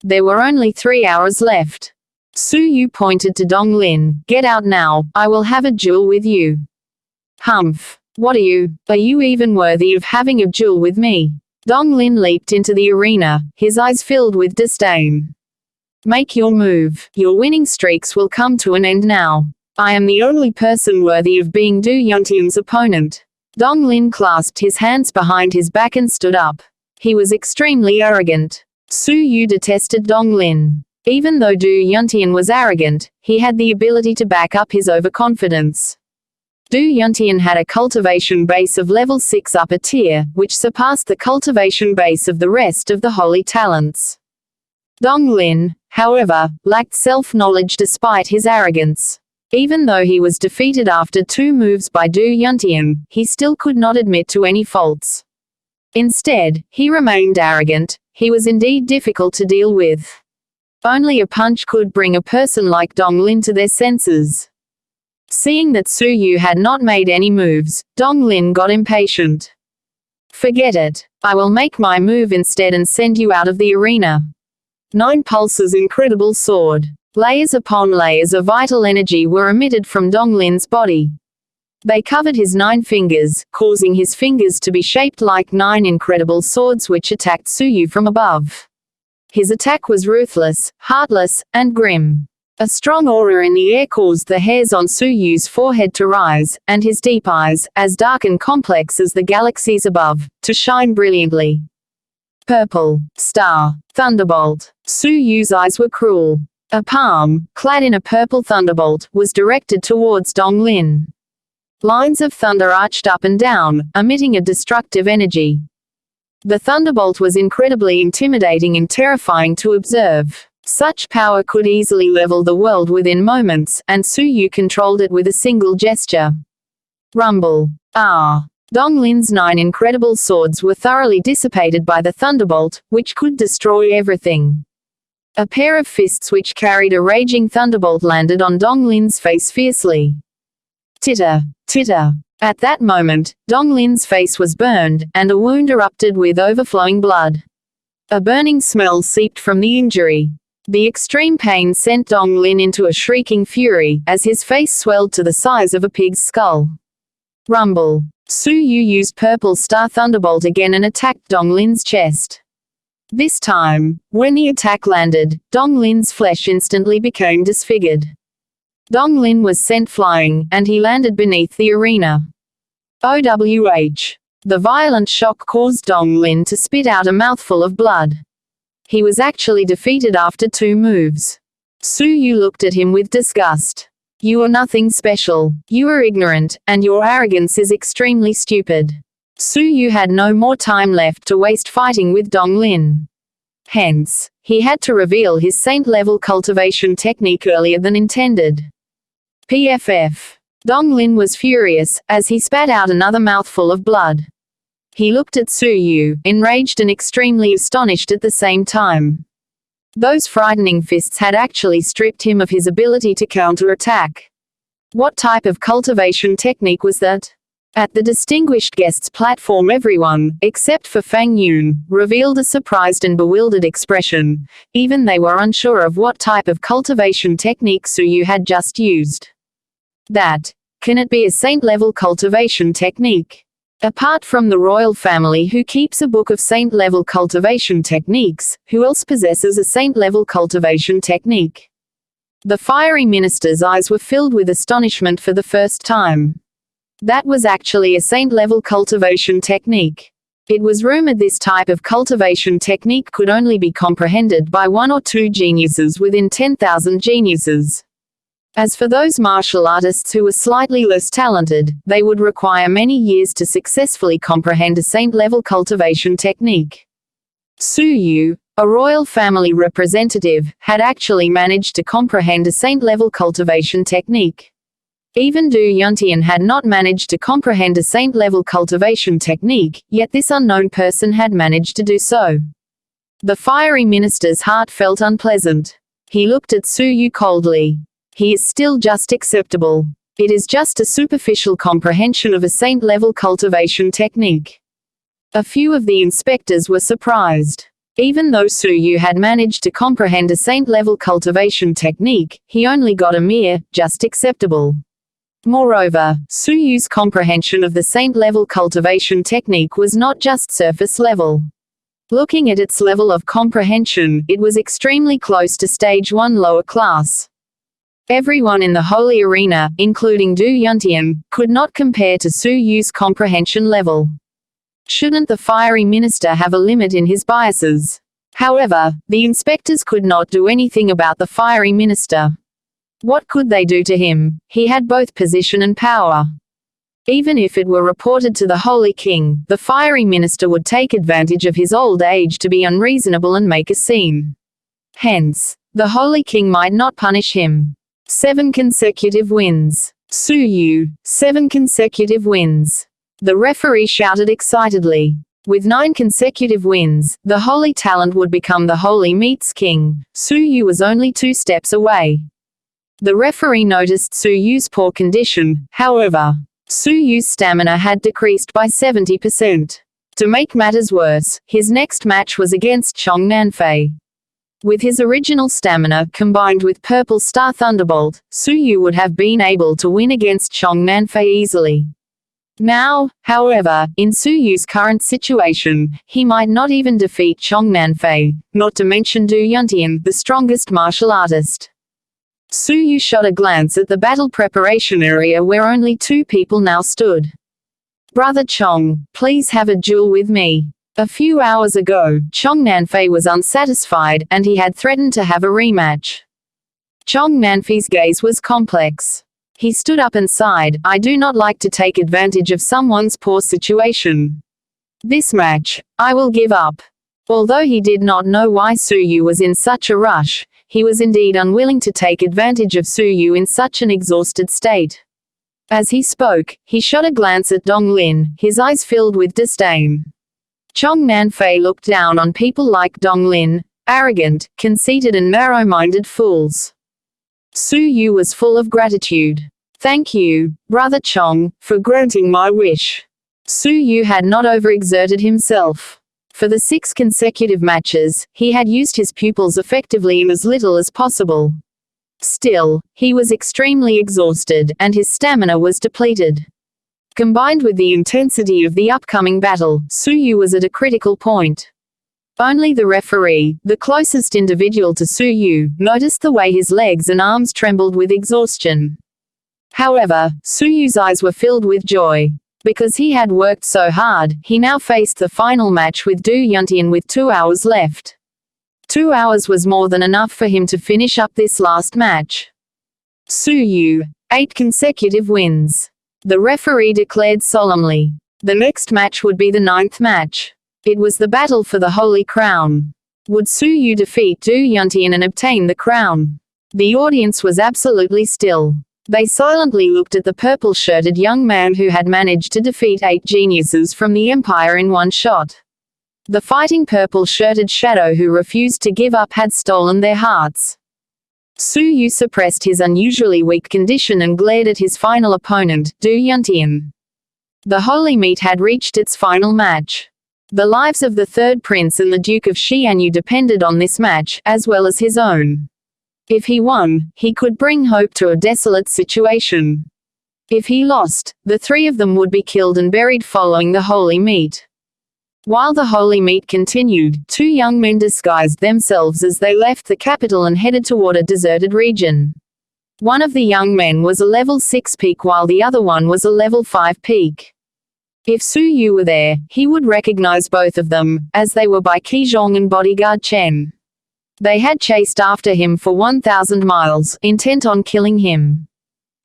There were only 3 hours left. Su Yu pointed to Dong Lin, get out now, I will have a duel with you. Humph. What are you? Are you even worthy of having a duel with me? Dong Lin leaped into the arena, his eyes filled with disdain. Make your move. Your winning streaks will come to an end now. I am the only person worthy of being Du Yuntian's opponent. Dong Lin clasped his hands behind his back and stood up. He was extremely arrogant. Su Yu detested Dong Lin. Even though Du Yuntian was arrogant, he had the ability to back up his overconfidence. Du Yuntian had a cultivation base of level 6 upper tier, which surpassed the cultivation base of the rest of the holy talents. Dong Lin, however, lacked self-knowledge despite his arrogance. Even though he was defeated after 2 moves by Du Yuntian, he still could not admit to any faults. Instead, he remained arrogant. He was indeed difficult to deal with. Only a punch could bring a person like Dong Lin to their senses. Seeing that Su Yu had not made any moves, Dong Lin got impatient. Forget it. I will make my move instead and send you out of the arena. 9 Pulses Incredible Sword. Layers upon layers of vital energy were emitted from Dong Lin's body. They covered his 9 fingers, causing his fingers to be shaped like 9 incredible swords which attacked Su Yu from above. His attack was ruthless, heartless, and grim. A strong aura in the air caused the hairs on Su Yu's forehead to rise, and his deep eyes, as dark and complex as the galaxies above, to shine brilliantly. Purple Star Thunderbolt. Su Yu's eyes were cruel. A palm, clad in a purple thunderbolt, was directed towards Dong Lin. Lines of thunder arched up and down, emitting a destructive energy. The thunderbolt was incredibly intimidating and terrifying to observe. Such power could easily level the world within moments, and Su Yu controlled it with a single gesture. Rumble. Dong Lin's 9 incredible swords were thoroughly dissipated by the thunderbolt, which could destroy everything. A pair of fists which carried a raging thunderbolt landed on Dong Lin's face fiercely. Titter, titter. At that moment, Dong Lin's face was burned, and a wound erupted with overflowing blood. A burning smell seeped from the injury. The extreme pain sent Dong Lin into a shrieking fury, as his face swelled to the size of a pig's skull. Rumble. Su Yu used Purple Star Thunderbolt again and attacked Dong Lin's chest. This time, when the attack landed, Dong Lin's flesh instantly became disfigured. Dong Lin was sent flying, and he landed beneath the arena. OWH. The violent shock caused Dong Lin to spit out a mouthful of blood. He was actually defeated after 2 moves. Su Yu looked at him with disgust. You are nothing special. You are ignorant, and your arrogance is extremely stupid. Su Yu had no more time left to waste fighting with Dong Lin. Hence, he had to reveal his saint-level cultivation technique earlier than intended. PFF. Dong Lin was furious, as he spat out another mouthful of blood. He looked at Su Yu, enraged and extremely astonished at the same time. Those frightening fists had actually stripped him of his ability to counterattack. What type of cultivation technique was that? At the distinguished guests' platform, everyone, except for Fang Yun, revealed a surprised and bewildered expression. Even they were unsure of what type of cultivation technique Su Yu had just used. Can it be a saint-level cultivation technique? Apart from the royal family who keeps a book of saint-level cultivation techniques, who else possesses a saint-level cultivation technique? The fiery minister's eyes were filled with astonishment for the first time. That was actually a saint-level cultivation technique. It was rumored this type of cultivation technique could only be comprehended by 1 or 2 geniuses within 10,000 geniuses. As for those martial artists who were slightly less talented, they would require many years to successfully comprehend a saint-level cultivation technique. Su Yu, a royal family representative, had actually managed to comprehend a saint-level cultivation technique. Even Du Yuntian had not managed to comprehend a saint-level cultivation technique, yet this unknown person had managed to do so. The fiery minister's heart felt unpleasant. He looked at Su Yu coldly. He is still just acceptable. It is just a superficial comprehension of a saint-level cultivation technique. A few of the inspectors were surprised. Even though Su Yu had managed to comprehend a saint-level cultivation technique, he only got a mere, just acceptable. Moreover, Su Yu's comprehension of the saint-level cultivation technique was not just surface level. Looking at its level of comprehension, it was extremely close to stage 1 lower class. Everyone in the holy arena, including Du Yuntian, could not compare to Su Yu's comprehension level. Shouldn't the fiery minister have a limit in his biases? However, the inspectors could not do anything about the fiery minister. What could they do to him? He had both position and power. Even if it were reported to the Holy King, the fiery minister would take advantage of his old age to be unreasonable and make a scene. Hence, the Holy King might not punish him. 7 consecutive wins. Su Yu, 7 consecutive wins. The referee shouted excitedly. With 9 consecutive wins, the holy talent would become the Holy Meat's king. Su Yu was only 2 steps away. The referee noticed Su Yu's poor condition, however. Su Yu's stamina had decreased by 70%. To make matters worse, his next match was against Xuanhuan. With his original stamina combined with Purple Star Thunderbolt, Su Yu would have been able to win against Xuanhuan easily. Now, however, in Su Yu's current situation, he might not even defeat Xuanhuan, not to mention Du Yuntian, the strongest martial artist. Su Yu shot a glance at the battle preparation area where only 2 people now stood. Brother Chong, please have a duel with me. A few hours ago, Xuanhuan was unsatisfied, and he had threatened to have a rematch. Xuanhuan's gaze was complex. He stood up and sighed, I do not like to take advantage of someone's poor situation. This match, I will give up. Although he did not know why Su Yu was in such a rush, he was indeed unwilling to take advantage of Su Yu in such an exhausted state. As he spoke, he shot a glance at Dong Lin, his eyes filled with disdain. Xuanhuan looked down on people like Dong Lin, arrogant, conceited and narrow-minded fools. Su Yu was full of gratitude. Thank you, Brother Chong, for granting my wish. Su Yu had not overexerted himself. For the 6 consecutive matches, he had used his pupils effectively in as little as possible. Still, he was extremely exhausted, and his stamina was depleted. Combined with the intensity of the upcoming battle, Su Yu was at a critical point. Only the referee, the closest individual to Su Yu, noticed the way his legs and arms trembled with exhaustion. However, Su Yu's eyes were filled with joy. Because he had worked so hard, he now faced the final match with Du Yuntian with 2 hours left. 2 hours was more than enough for him to finish up this last match. Su Yu, 8 consecutive wins. The referee declared solemnly. The next match would be the 9th match. It was the battle for the Holy Crown. Would Su Yu defeat Du Yuntian and obtain the crown? The audience was absolutely still. They silently looked at the purple-shirted young man who had managed to defeat 8 geniuses from the Empire in one shot. The fighting purple-shirted shadow who refused to give up had stolen their hearts. Su Yu suppressed his unusually weak condition and glared at his final opponent, Du Yuntian. The Holy Meat had reached its final match. The lives of the 3rd prince and the Duke of Xianyu depended on this match, as well as his own. If he won, he could bring hope to a desolate situation. If he lost, the 3 of them would be killed and buried following the Holy Meat. While the Holy Meat continued, 2 young men disguised themselves as they left the capital and headed toward a deserted region. One of the young men was a level 6 peak while the other one was a level 5 peak. If Su Yu were there, he would recognize both of them, as they were Bai Qizhong and bodyguard Chen. They had chased after him for 1,000 miles, intent on killing him.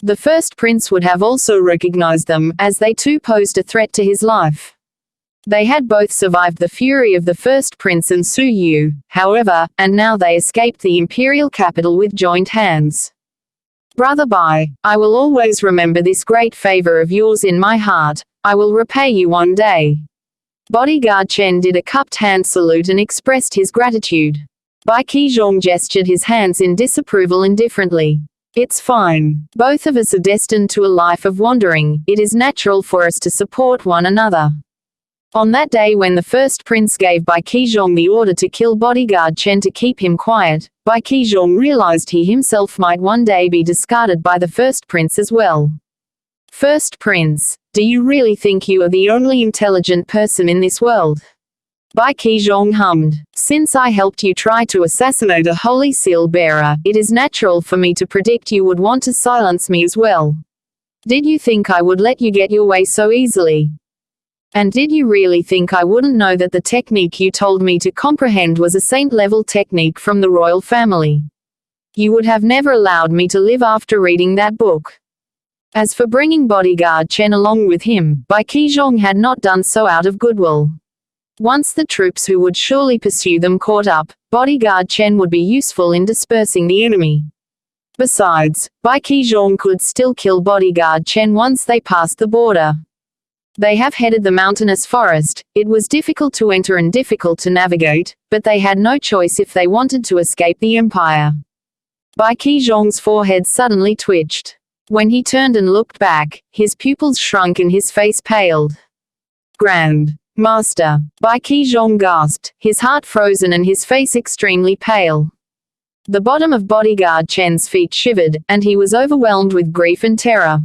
The 1st prince would have also recognized them, as they too posed a threat to his life. They had both survived the fury of the 1st prince and Su Yu, however, and now they escaped the imperial capital with joined hands. Brother Bai, I will always remember this great favor of yours in my heart. I will repay you one day. Bodyguard Chen did a cupped hand salute and expressed his gratitude. Bai Qizhong gestured his hands in disapproval indifferently. It's fine. Both of us are destined to a life of wandering. It is natural for us to support one another. On that day when the 1st prince gave Bai Qizhong the order to kill bodyguard Chen to keep him quiet, Bai Qizhong realized he himself might one day be discarded by the 1st prince as well. 1st prince, do you really think you are the only intelligent person in this world? Bai Qizhong hummed. Since I helped you try to assassinate a holy seal bearer, it is natural for me to predict you would want to silence me as well. Did you think I would let you get your way so easily? And did you really think I wouldn't know that the technique you told me to comprehend was a saint-level technique from the royal family? You would have never allowed me to live after reading that book. As for bringing bodyguard Chen along with him, Bai Qizhong had not done so out of goodwill. Once the troops who would surely pursue them caught up, bodyguard Chen would be useful in dispersing the enemy. Besides, Bai Qizhong could still kill bodyguard Chen once they passed the border. They have headed the mountainous forest. It was difficult to enter and difficult to navigate, but they had no choice if they wanted to escape the empire. Bai Qizhong's forehead suddenly twitched. When he turned and looked back, his pupils shrunk and his face paled. Grand Master, Bai Qizhong gasped, his heart frozen and his face extremely pale. The bottom of bodyguard Chen's feet shivered, and he was overwhelmed with grief and terror.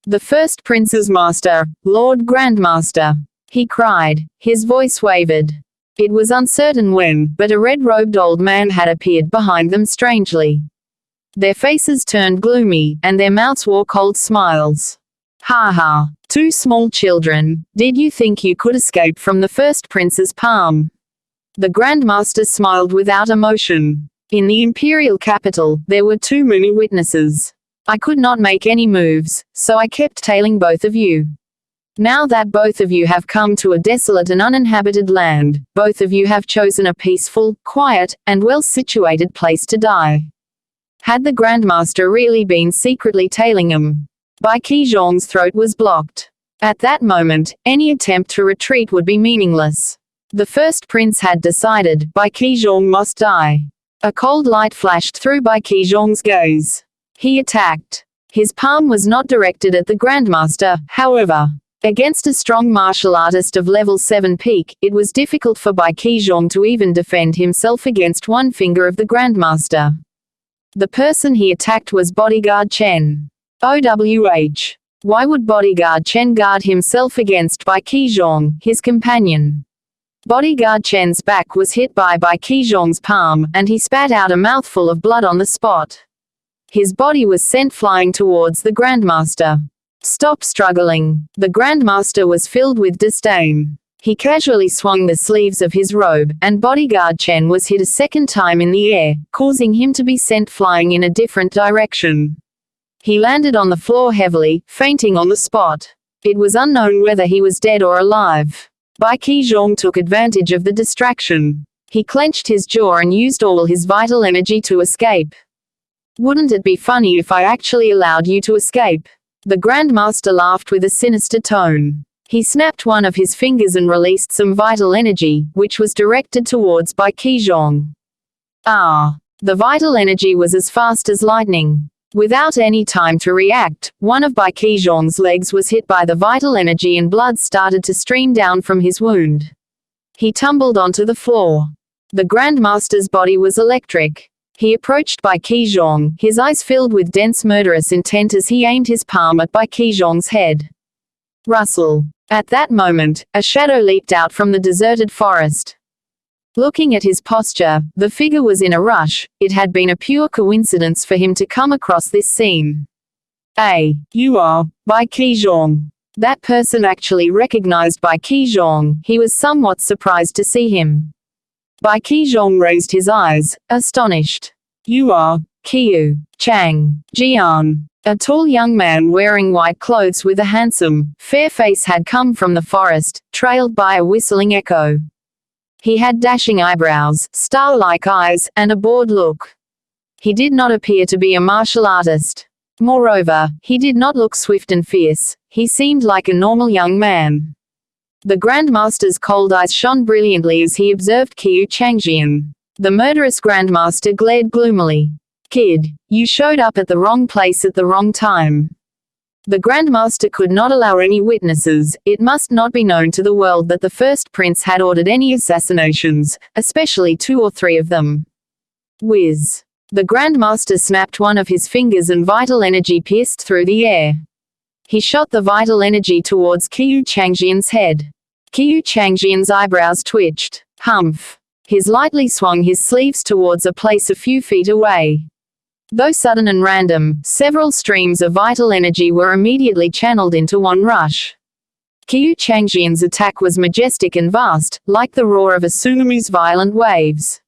The first prince's master, Lord Grandmaster, he cried. His voice wavered. It was uncertain when, but a red-robed old man had appeared behind them strangely. Their faces turned gloomy, and their mouths wore cold smiles. Ha ha, two small children, did you think you could escape from the first prince's palm? The Grandmaster smiled without emotion. In the imperial capital, there were too many witnesses. I could not make any moves, so I kept tailing both of you. Now that both of you have come to a desolate and uninhabited land, both of you have chosen a peaceful, quiet, and well-situated place to die. Had the Grandmaster really been secretly tailing him? Bai Qizhong's throat was blocked. At that moment, any attempt to retreat would be meaningless. The first prince had decided, Bai Qizhong must die. A cold light flashed through Bai Qizhong's gaze. He attacked. His palm was not directed at the Grandmaster, however. Against a strong martial artist of level 7 peak, it was difficult for Bai Qizhong to even defend himself against one finger of the Grandmaster. The person he attacked was bodyguard Chen. OWH. Why would bodyguard Chen guard himself against Bai Qizhong, his companion? Bodyguard Chen's back was hit by Bai Qizhong's palm, and he spat out a mouthful of blood on the spot. His body was sent flying towards the Grandmaster. Stop struggling. The Grandmaster was filled with disdain. He casually swung the sleeves of his robe, and bodyguard Chen was hit a second time in the air, causing him to be sent flying in a different direction. He landed on the floor heavily, fainting on the spot. It was unknown whether he was dead or alive. Bai Qizhong took advantage of the distraction. He clenched his jaw and used all his vital energy to escape. Wouldn't it be funny if I actually allowed you to escape? The Grandmaster laughed with a sinister tone. He snapped one of his fingers and released some vital energy, which was directed towards Bai Qizhong. Ah! The vital energy was as fast as lightning. Without any time to react, one of Bai Qizhong's legs was hit by the vital energy and blood started to stream down from his wound. He tumbled onto the floor. The Grandmaster's body was electric. He approached Bai Qizhong, his eyes filled with dense murderous intent as he aimed his palm at Bai Qizhong's head. Rustle. At that moment, a shadow leaped out from the deserted forest. Looking at his posture, the figure was in a rush. It had been a pure coincidence for him to come across this scene. You are Bai Qizhong. That person actually recognized Bai Qizhong. He was somewhat surprised to see him. Bai Qizhong raised his eyes, astonished. You are Qiu Chang Jian. A tall young man wearing white clothes with a handsome, fair face had come from the forest, trailed by a whistling echo. He had dashing eyebrows, star-like eyes, and a bored look. He did not appear to be a martial artist. Moreover, he did not look swift and fierce. He seemed like a normal young man. The Grandmaster's cold eyes shone brilliantly as he observed Qiu Changjian. The murderous Grandmaster glared gloomily. Kid, you showed up at the wrong place at the wrong time. The Grandmaster could not allow any witnesses. It must not be known to the world that the first prince had ordered any assassinations, especially 2 or 3 of them. Whiz. The Grandmaster snapped one of his fingers and vital energy pierced through the air. He shot the vital energy towards Qiu Changjian's head. Qiu Changjian's eyebrows twitched. Humph. He lightly swung his sleeves towards a place a few feet away. Though sudden and random, several streams of vital energy were immediately channeled into one rush. Qiu Changjian's attack was majestic and vast, like the roar of a tsunami's violent waves.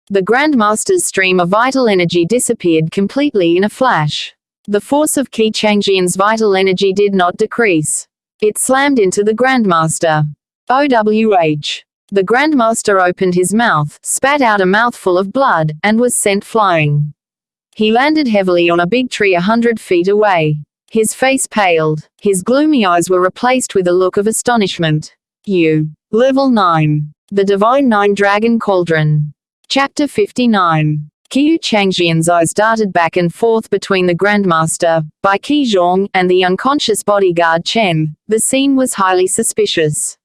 The Grandmaster's stream of vital energy disappeared completely in a flash. The force of Qiu Changjian's vital energy did not decrease. It slammed into the Grandmaster. OWH. The Grandmaster opened his mouth, spat out a mouthful of blood, and was sent flying. He landed heavily on a big tree 100 feet away. His face paled. His gloomy eyes were replaced with a look of astonishment. Level 9. The Divine Nine Dragon Cauldron. Chapter 59. Qiu Changjian's eyes darted back and forth between the Grandmaster, Bai Qizhong, and the unconscious bodyguard Chen. The scene was highly suspicious.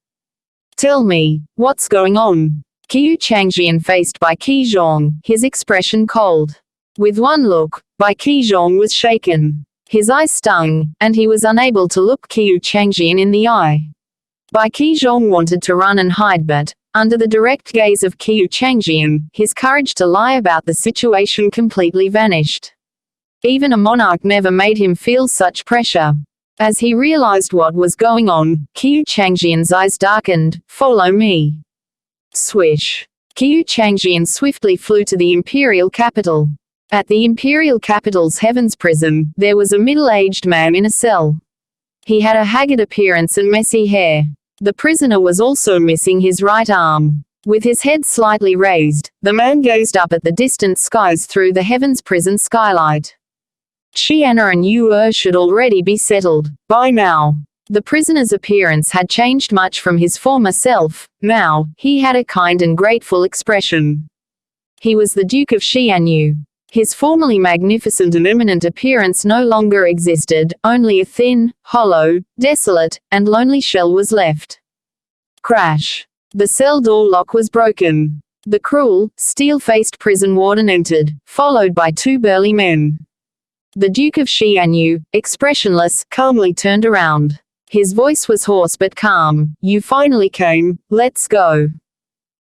Tell me, what's going on? Qiu Changjian faced Bai Qizhong, his expression cold. With one look, Bai Qizhong was shaken. His eyes stung, and he was unable to look Qiu Changjian in the eye. Bai Qizhong wanted to run and hide, but, under the direct gaze of Qiu Changjian, his courage to lie about the situation completely vanished. Even a monarch never made him feel such pressure. As he realized what was going on, Qiu Changjian's eyes darkened. Follow me. Swish. Qiu Changjian swiftly flew to the imperial capital. At the imperial capital's heavens prison, there was a middle-aged man in a cell. He had a haggard appearance and messy hair. The prisoner was also missing his right arm. With his head slightly raised, the man gazed up at the distant skies through the heavens prison skylight. Xianna and Yu should already be settled by now. The prisoner's appearance had changed much from his former self. Now, he had a kind and grateful expression. He was the Duke of Xianyu. His formerly magnificent and eminent appearance no longer existed, only a thin, hollow, desolate, and lonely shell was left. Crash. The cell door lock was broken. The cruel, steel-faced prison warden entered, followed by two burly men. The Duke of Xianyu, expressionless, calmly turned around. His voice was hoarse but calm. You finally came, let's go.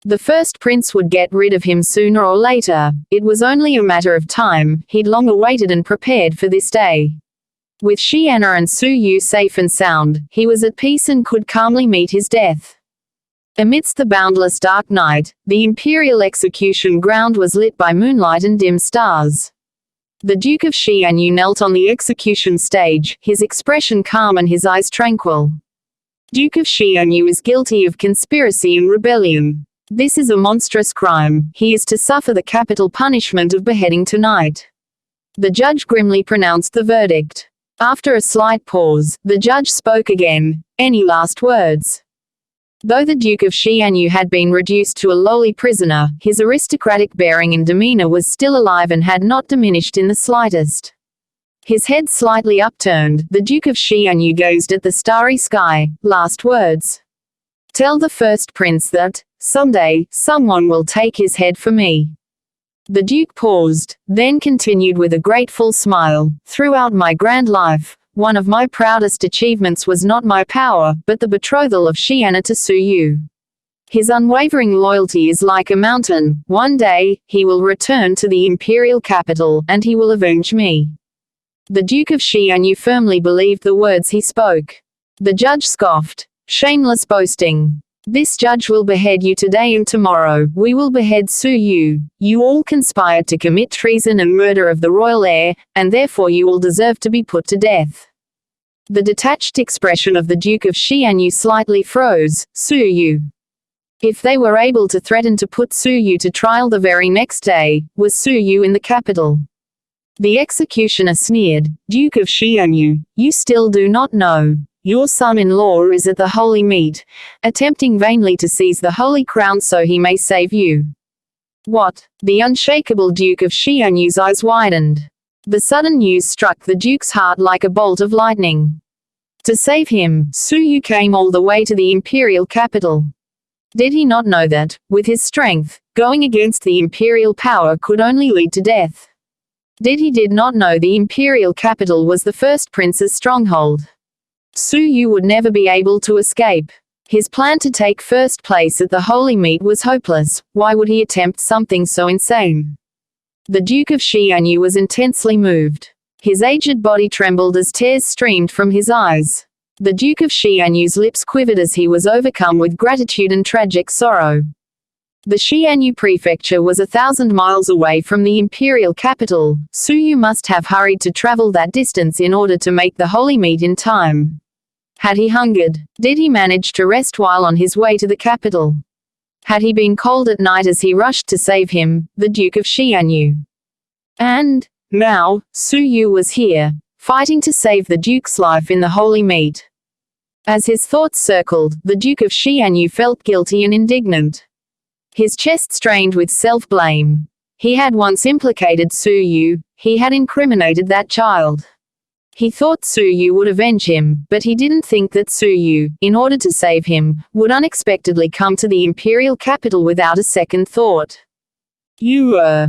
The first prince would get rid of him sooner or later. It was only a matter of time. He'd long awaited and prepared for this day. With Xianna and Su Yu safe and sound, he was at peace and could calmly meet his death. Amidst the boundless dark night, the imperial execution ground was lit by moonlight and dim stars. The Duke of Xianyu knelt on the execution stage, his expression calm and his eyes tranquil. Duke of Xianyu is guilty of conspiracy and rebellion. This is a monstrous crime. He is to suffer the capital punishment of beheading tonight. The judge grimly pronounced the verdict. After a slight pause, the judge spoke again. Any last words? Though the Duke of Xianyu had been reduced to a lowly prisoner, his aristocratic bearing and demeanor was still alive and had not diminished in the slightest. His head slightly upturned, the Duke of Xianyu gazed at the starry sky. Last words. Tell the first prince that, someday, someone will take his head for me. The Duke paused, then continued with a grateful smile. Throughout my grand life, one of my proudest achievements was not my power, but the betrothal of Xianna to Su Yu. His unwavering loyalty is like a mountain. One day, he will return to the imperial capital, and he will avenge me. The Duke of Xianyu firmly believed the words he spoke. The judge scoffed. Shameless boasting. This judge will behead you today and tomorrow. We will behead Su Yu. You all conspired to commit treason and murder of the royal heir, and therefore you all deserve to be put to death. The detached expression of the Duke of Xianyu slightly froze. Su Yu. If they were able to threaten to put Su Yu to trial the very next day, was Su Yu in the capital? The executioner sneered. Duke of Xianyu, you still do not know. Your son-in-law is at the holy meat, attempting vainly to seize the holy crown so he may save you. What? The unshakable Duke of Xianyu's eyes widened. The sudden news struck the Duke's heart like a bolt of lightning. To save him, Su Yu came all the way to the imperial capital. Did he not know that, with his strength, going against the imperial power could only lead to death? Did not know the imperial capital was the first prince's stronghold? Su Yu would never be able to escape. His plan to take first place at the holy meat was hopeless. Why would he attempt something so insane? The Duke of Xianyu was intensely moved. His aged body trembled as tears streamed from his eyes. The Duke of Xianyu's lips quivered as he was overcome with gratitude and tragic sorrow. The Xianyu prefecture was 1,000 miles away from the imperial capital. Su Yu must have hurried to travel that distance in order to make the holy meat in time. Had he hungered? Did he manage to rest while on his way to the capital? Had he been cold at night as he rushed to save him, the Duke of Xianyu? And now, Su Yu was here, fighting to save the Duke's life in the holy meat. As his thoughts circled, the Duke of Xianyu felt guilty and indignant. His chest strained with self-blame. He had once implicated Su Yu, he had incriminated that child. He thought Su Yu would avenge him, but he didn't think that Su Yu, in order to save him, would unexpectedly come to the imperial capital without a second thought. You,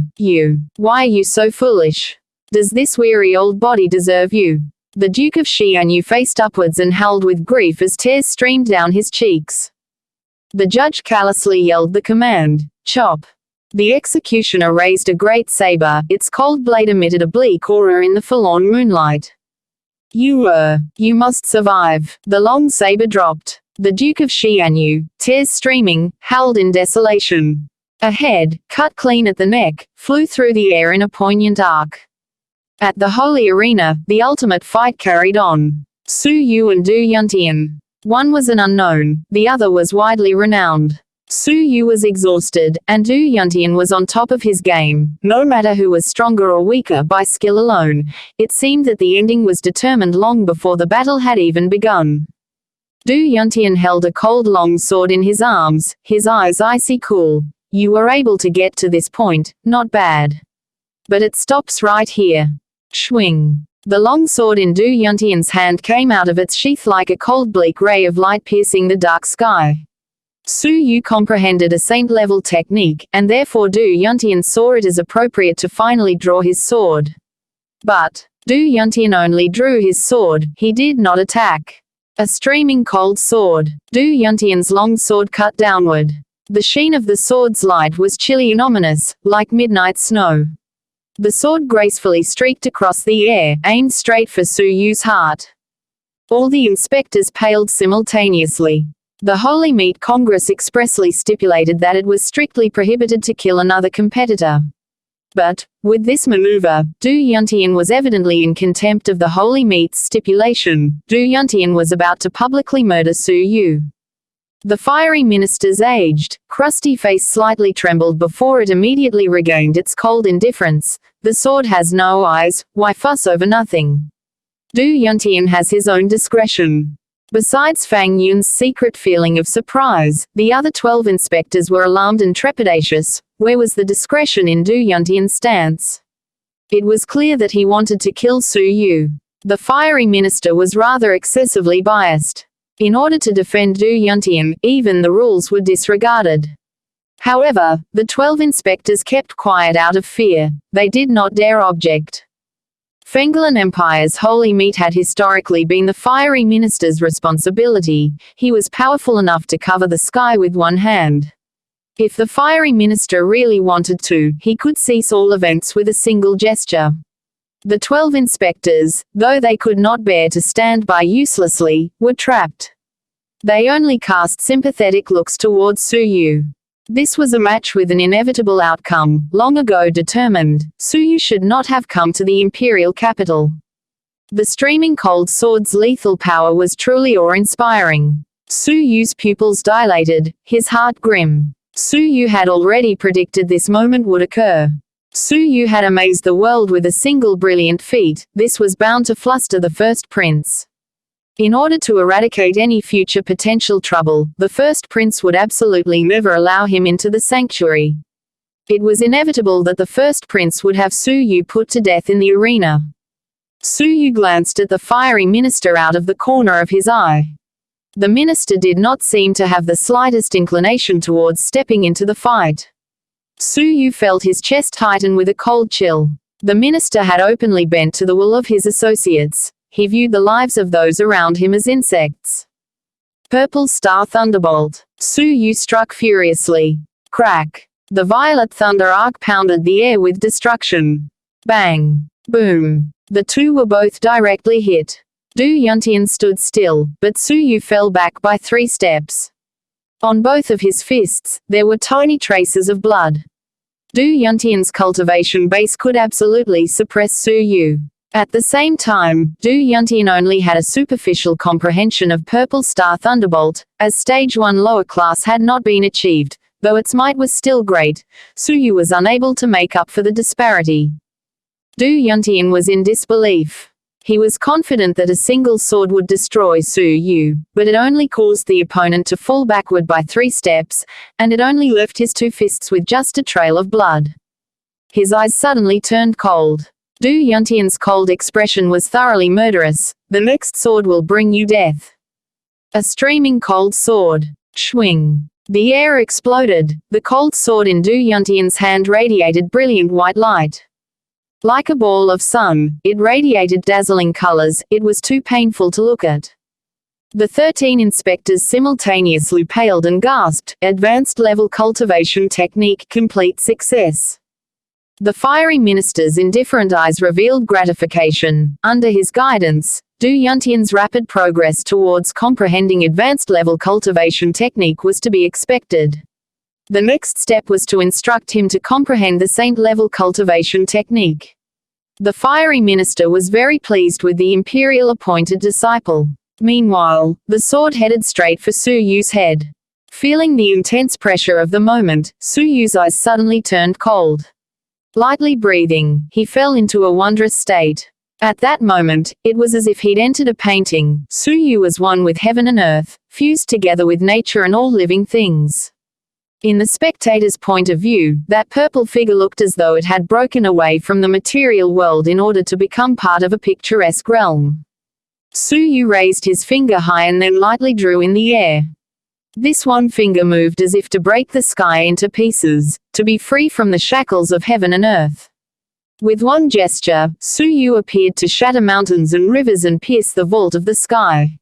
why are you so foolish? Does this weary old body deserve you? The Duke of Xianyu faced upwards and howled with grief as tears streamed down his cheeks. The judge callously yelled the command, "Chop." The executioner raised a great saber, its cold blade emitted a bleak aura in the forlorn moonlight. You must survive. The long saber dropped. The Duke of Xianyu, tears streaming, howled in desolation. A head, cut clean at the neck, flew through the air in a poignant arc. At the holy arena, the ultimate fight carried on. Su Yu and Du Yuntian. One was an unknown, the other was widely renowned. Su Yu was exhausted, and Du Yuntian was on top of his game. No matter who was stronger or weaker by skill alone, it seemed that the ending was determined long before the battle had even begun. Du Yuntian held a cold long sword in his arms, his eyes icy cool. You were able to get to this point, not bad. But it stops right here. Swing. The long sword in Du Yuntian's hand came out of its sheath like a cold bleak ray of light piercing the dark sky. Su Yu comprehended a saint-level technique, and therefore Du Yuntian saw it as appropriate to finally draw his sword. But Du Yuntian only drew his sword, he did not attack. A streaming cold sword. Du Yuntian's long sword cut downward. The sheen of the sword's light was chilly and ominous, like midnight snow. The sword gracefully streaked across the air, aimed straight for Su Yu's heart. All the inspectors paled simultaneously. The Holy Meat Congress expressly stipulated that it was strictly prohibited to kill another competitor. But, with this maneuver, Du Yuntian was evidently in contempt of the Holy Meat's stipulation. Du Yuntian was about to publicly murder Su Yu. The fiery minister's aged, crusty face slightly trembled before it immediately regained its cold indifference. The sword has no eyes, why fuss over nothing? Du Yuntian has his own discretion. Besides Fang Yun's secret feeling of surprise, the other 12 inspectors were alarmed and trepidatious. Where was the discretion in Du Yuntian's stance? It was clear that he wanted to kill Su Yu. The fiery minister was rather excessively biased. In order to defend Du Yuntian, even the rules were disregarded. However, the 12 inspectors kept quiet out of fear. They did not dare object. Fenglan Empire's holy meat had historically been the fiery minister's responsibility. He was powerful enough to cover the sky with one hand. If the fiery minister really wanted to, he could cease all events with a single gesture. The 12 inspectors, though they could not bear to stand by uselessly, were trapped. They only cast sympathetic looks towards Su Yu. This was a match with an inevitable outcome, long ago determined. Su Yu should not have come to the imperial capital. The streaming cold sword's lethal power was truly awe-inspiring. Su Yu's pupils dilated, his heart grim. Su Yu had already predicted this moment would occur. Su Yu had amazed the world with a single brilliant feat. This was bound to fluster the first prince. In order to eradicate any future potential trouble, the first prince would absolutely never allow him into the sanctuary. It was inevitable that the first prince would have Su Yu put to death in the arena. Su Yu glanced at the fiery minister out of the corner of his eye. The minister did not seem to have the slightest inclination towards stepping into the fight. Su Yu felt his chest tighten with a cold chill. The minister had openly bent to the will of his associates. He viewed the lives of those around him as insects. Purple Star Thunderbolt. Su Yu struck furiously. Crack. The violet thunder arc pounded the air with destruction. Bang. Boom. The two were both directly hit. Du Yuntian stood still, but Su Yu fell back by 3 steps. On both of his fists, there were tiny traces of blood. Du Yuntian's cultivation base could absolutely suppress Su Yu. At the same time, Du Yuntian only had a superficial comprehension of Purple Star Thunderbolt, as Stage 1 lower class had not been achieved, though its might was still great. Su Yu was unable to make up for the disparity. Du Yuntian was in disbelief. He was confident that a single sword would destroy Su Yu, but it only caused the opponent to fall backward by 3 steps, and it only left his 2 fists with just a trail of blood. His eyes suddenly turned cold. Du Yuntian's cold expression was thoroughly murderous. The next sword will bring you death. A streaming cold sword. Swing. The air exploded. The cold sword in Du Yuntian's hand radiated brilliant white light. Like a ball of sun, it radiated dazzling colors. It was too painful to look at. The 13 inspectors simultaneously paled and gasped. Advanced level cultivation technique, complete success. The fiery minister's indifferent eyes revealed gratification. Under his guidance, Du Yuntian's rapid progress towards comprehending advanced level cultivation technique was to be expected. The next step was to instruct him to comprehend the saint-level cultivation technique. The fiery minister was very pleased with the imperial appointed disciple. Meanwhile, the sword headed straight for Su Yu's head. Feeling the intense pressure of the moment, Su Yu's eyes suddenly turned cold. Lightly breathing, he fell into a wondrous state. At that moment, it was as if he'd entered a painting. Su Yu was one with heaven and earth, fused together with nature and all living things. In the spectator's point of view, that purple figure looked as though it had broken away from the material world in order to become part of a picturesque realm. Su Yu raised his finger high and then lightly drew in the air. This one finger moved as if to break the sky into pieces, to be free from the shackles of heaven and earth. With one gesture, Su Yu appeared to shatter mountains and rivers and pierce the vault of the sky.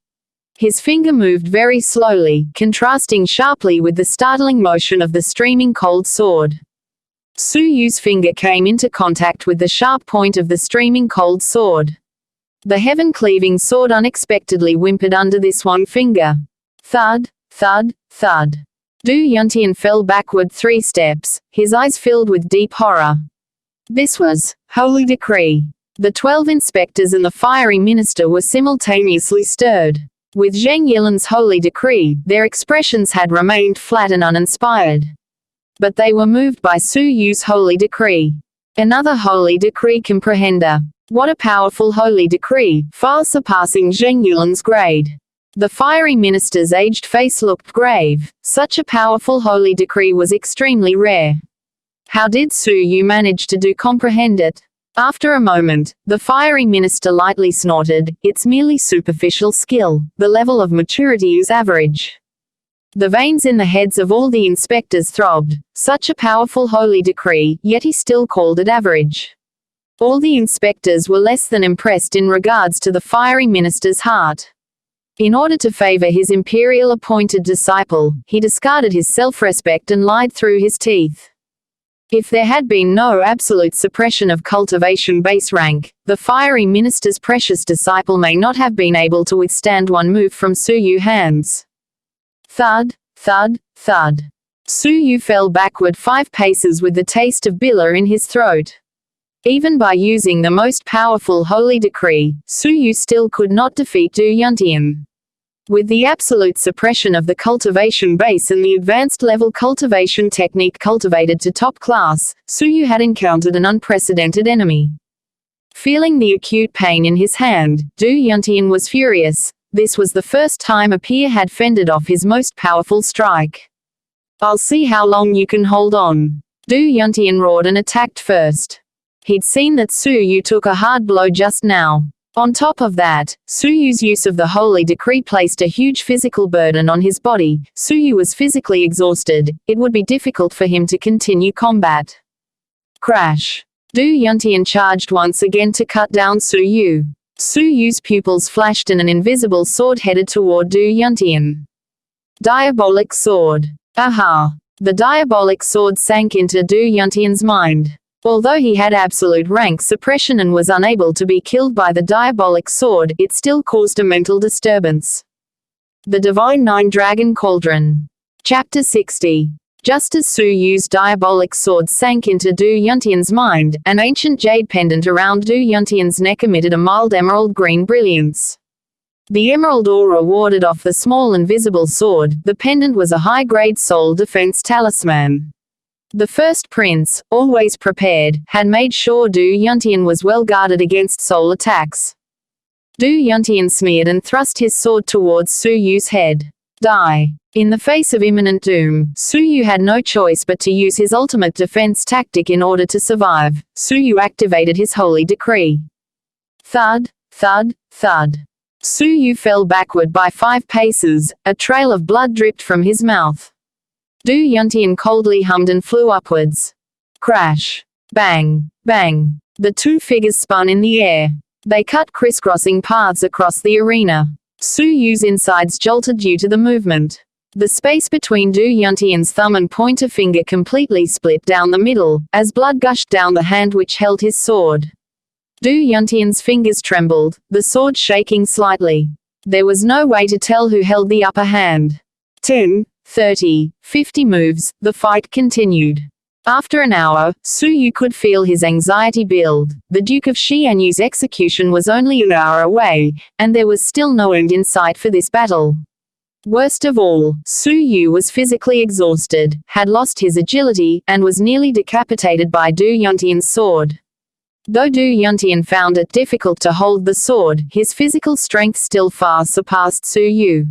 His finger moved very slowly, contrasting sharply with the startling motion of the streaming cold sword. Su Yu's finger came into contact with the sharp point of the streaming cold sword. The heaven-cleaving sword unexpectedly whimpered under this one finger. Thud, thud, thud. Du Yuntian fell backward 3 steps, his eyes filled with deep horror. This was holy decree. The 12 inspectors and the fiery minister were simultaneously stirred. With Zheng Yilan's holy decree, their expressions had remained flat and uninspired. But they were moved by Su Yu's holy decree. Another holy decree comprehender. What a powerful holy decree, far surpassing Zheng Yilan's grade. The fiery minister's aged face looked grave. Such a powerful holy decree was extremely rare. How did Su Yu manage to comprehend it? After a moment, the fiery minister lightly snorted. It's merely superficial skill. The level of maturity is average. The veins in the heads of all the inspectors throbbed. Such a powerful holy decree, yet he still called it average. All the inspectors were less than impressed in regards to the fiery minister's heart. In order to favor his imperial appointed disciple, he discarded his self-respect and lied through his teeth. If there had been no absolute suppression of cultivation base rank, the fiery minister's precious disciple may not have been able to withstand one move from Su Yu's hands. Thud, thud, thud. Su Yu fell backward 5 paces with the taste of bitter in his throat. Even by using the most powerful holy decree, Su Yu still could not defeat Du Yuntian. With the absolute suppression of the cultivation base and the advanced level cultivation technique cultivated to top class, Su Yu had encountered an unprecedented enemy. Feeling the acute pain in his hand, Du Yuntian was furious. This was the first time a peer had fended off his most powerful strike. I'll see how long you can hold on. Du Yuntian roared and attacked first. He'd seen that Su Yu took a hard blow just now. On top of that, Su Yu's use of the holy decree placed a huge physical burden on his body. Su Yu was physically exhausted. It would be difficult for him to continue combat. Crash. Du Yuntian charged once again to cut down Su Yu. Su Yu's pupils flashed and an invisible sword headed toward Du Yuntian. Diabolic sword. Aha! The diabolic sword sank into Du Yuntian's mind. Although he had absolute rank suppression and was unable to be killed by the diabolic sword, it still caused a mental disturbance. The Divine Nine Dragon Cauldron. Chapter 60. Just as Su Yu's diabolic sword sank into Du Yuntian's mind, an ancient jade pendant around Du Yuntian's neck emitted a mild emerald green brilliance. The emerald aura warded off the small and visible sword. The pendant was a high-grade soul defense talisman. The first prince, always prepared, had made sure Du Yuntian was well guarded against soul attacks. Du Yuntian smeared and thrust his sword towards Su Yu's head. Die. In the face of imminent doom, Su Yu had no choice but to use his ultimate defense tactic in order to survive. Su Yu activated his holy decree. Thud, thud, thud. Su Yu fell backward by 5 paces, a trail of blood dripped from his mouth. Du Yuntian coldly hummed and flew upwards. Crash. Bang. Bang. The two figures spun in the air. They cut crisscrossing paths across the arena. Su Yu's insides jolted due to the movement. The space between Du Yuntian's thumb and pointer finger completely split down the middle, as blood gushed down the hand which held his sword. Du Yuntian's fingers trembled, the sword shaking slightly. There was no way to tell who held the upper hand. 10, 30, 50 moves, the fight continued. After an hour, Su Yu could feel his anxiety build. The Duke of Xianyu's execution was only an hour away, and there was still no end in sight for this battle. Worst of all, Su Yu was physically exhausted, had lost his agility, and was nearly decapitated by Du Yuntian's sword. Though Du Yuntian found it difficult to hold the sword, his physical strength still far surpassed Su Yu.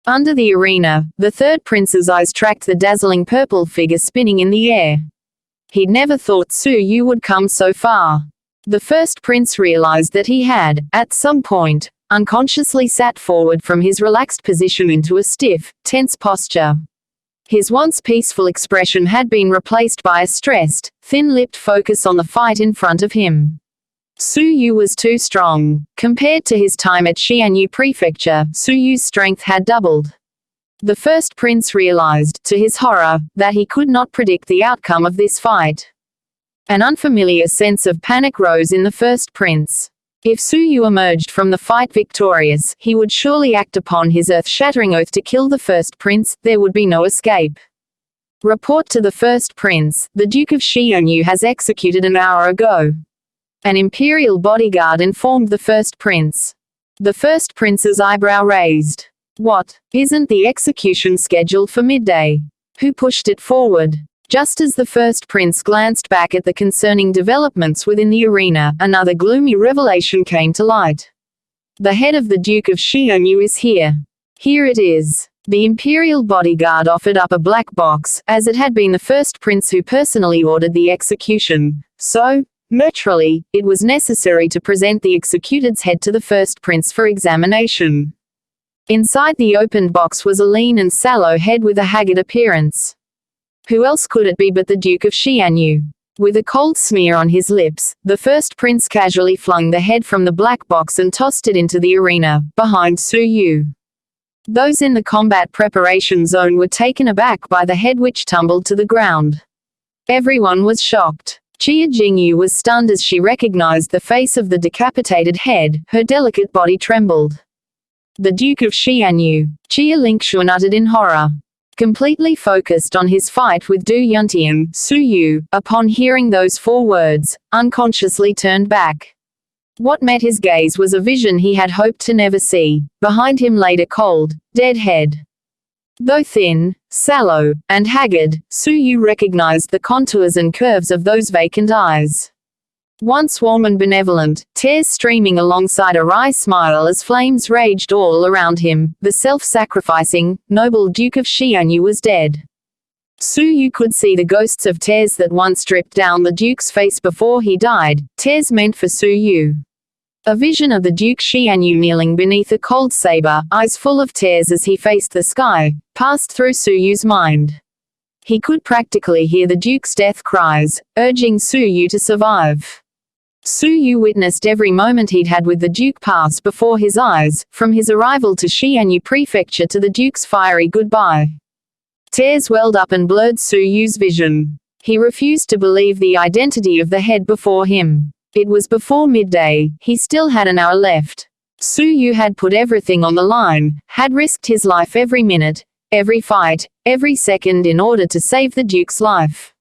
Under the arena, the third prince's eyes tracked the dazzling purple figure spinning in the air. He'd never thought Su Yu would come so far. The first prince realized that he had, at some point, unconsciously sat forward from his relaxed position into a stiff, tense posture. His once peaceful expression had been replaced by a stressed, thin-lipped focus on the fight in front of him. Su Yu was too strong. Compared to his time at Xianyu Prefecture, Su Yu's strength had doubled. The first prince realized, to his horror, that he could not predict the outcome of this fight. An unfamiliar sense of panic rose in the first prince. If Su Yu emerged from the fight victorious, he would surely act upon his earth-shattering oath to kill the first prince. There would be no escape. Report to the first prince, the Duke of Xianyu has executed an hour ago. An imperial bodyguard informed the first prince. The first prince's eyebrow raised. What? Isn't the execution scheduled for midday? Who pushed it forward? Just as the first prince glanced back at the concerning developments within the arena, another gloomy revelation came to light. The head of the Duke of Xianyu is here. Here it is. The imperial bodyguard offered up a black box, as it had been the first prince who personally ordered the execution. So, naturally, it was necessary to present the executed's head to the first prince for examination. Inside the opened box was a lean and sallow head with a haggard appearance. Who else could it be but the Duke of Xianyu? With a cold smear on his lips, the first prince casually flung the head from the black box and tossed it into the arena, behind Su Yu. Those in the combat preparation zone were taken aback by the head which tumbled to the ground. Everyone was shocked. Jia Jingyu was stunned as she recognized the face of the decapitated head. Her delicate body trembled. The Duke of Xianyu, Jia Lingxuan uttered in horror. Completely focused on his fight with Du Yuntian, Su Yu, upon hearing those 4 words, unconsciously turned back. What met his gaze was a vision he had hoped to never see. Behind him laid a cold, dead head. Though thin, sallow, and haggard, Su Yu recognized the contours and curves of those vacant eyes. Once warm and benevolent, tears streaming alongside a wry smile as flames raged all around him, the self-sacrificing, noble Duke of Xianyu was dead. Su Yu could see the ghosts of tears that once dripped down the Duke's face before he died, tears meant for Su Yu. A vision of the Duke Xianyu kneeling beneath a cold saber, eyes full of tears as he faced the sky, passed through Su Yu's mind. He could practically hear the Duke's death cries, urging Su Yu to survive. Su Yu witnessed every moment he'd had with the Duke pass before his eyes, from his arrival to Xianyu Prefecture to the Duke's fiery goodbye. Tears welled up and blurred Su Yu's vision. He refused to believe the identity of the head before him. It was before midday, he still had an hour left. Su Yu had put everything on the line, had risked his life every minute, every fight, every second in order to save the Duke's life.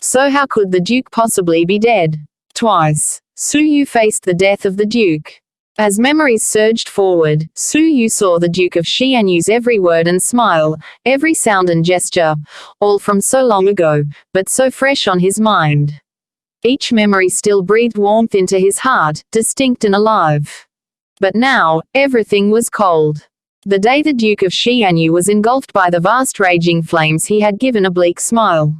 So how could the Duke possibly be dead? Twice, Su Yu faced the death of the Duke. As memories surged forward, Su Yu saw the Duke of Xuanhuan's every word and smile, every sound and gesture, all from so long ago, but so fresh on his mind. Each memory still breathed warmth into his heart, distinct and alive. But now, everything was cold. The day the Duke of Xuanhuan was engulfed by the vast raging flames, he had given a bleak smile.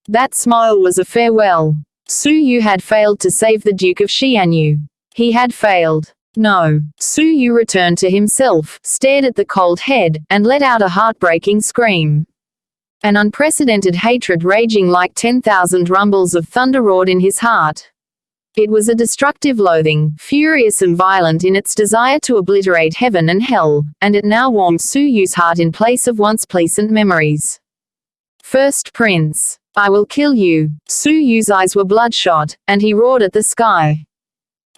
That smile was a farewell. Su Yu had failed to save the Duke of Xuanhuan. He had failed. No. Su Yu returned to himself, stared at the cold head, and let out a heartbreaking scream. An unprecedented hatred raging like 10,000 rumbles of thunder roared in his heart. It was a destructive loathing, furious and violent in its desire to obliterate heaven and hell, and it now warmed Su Yu's heart in place of once pleasant memories. First Prince. I will kill you. Su Yu's eyes were bloodshot, and he roared at the sky.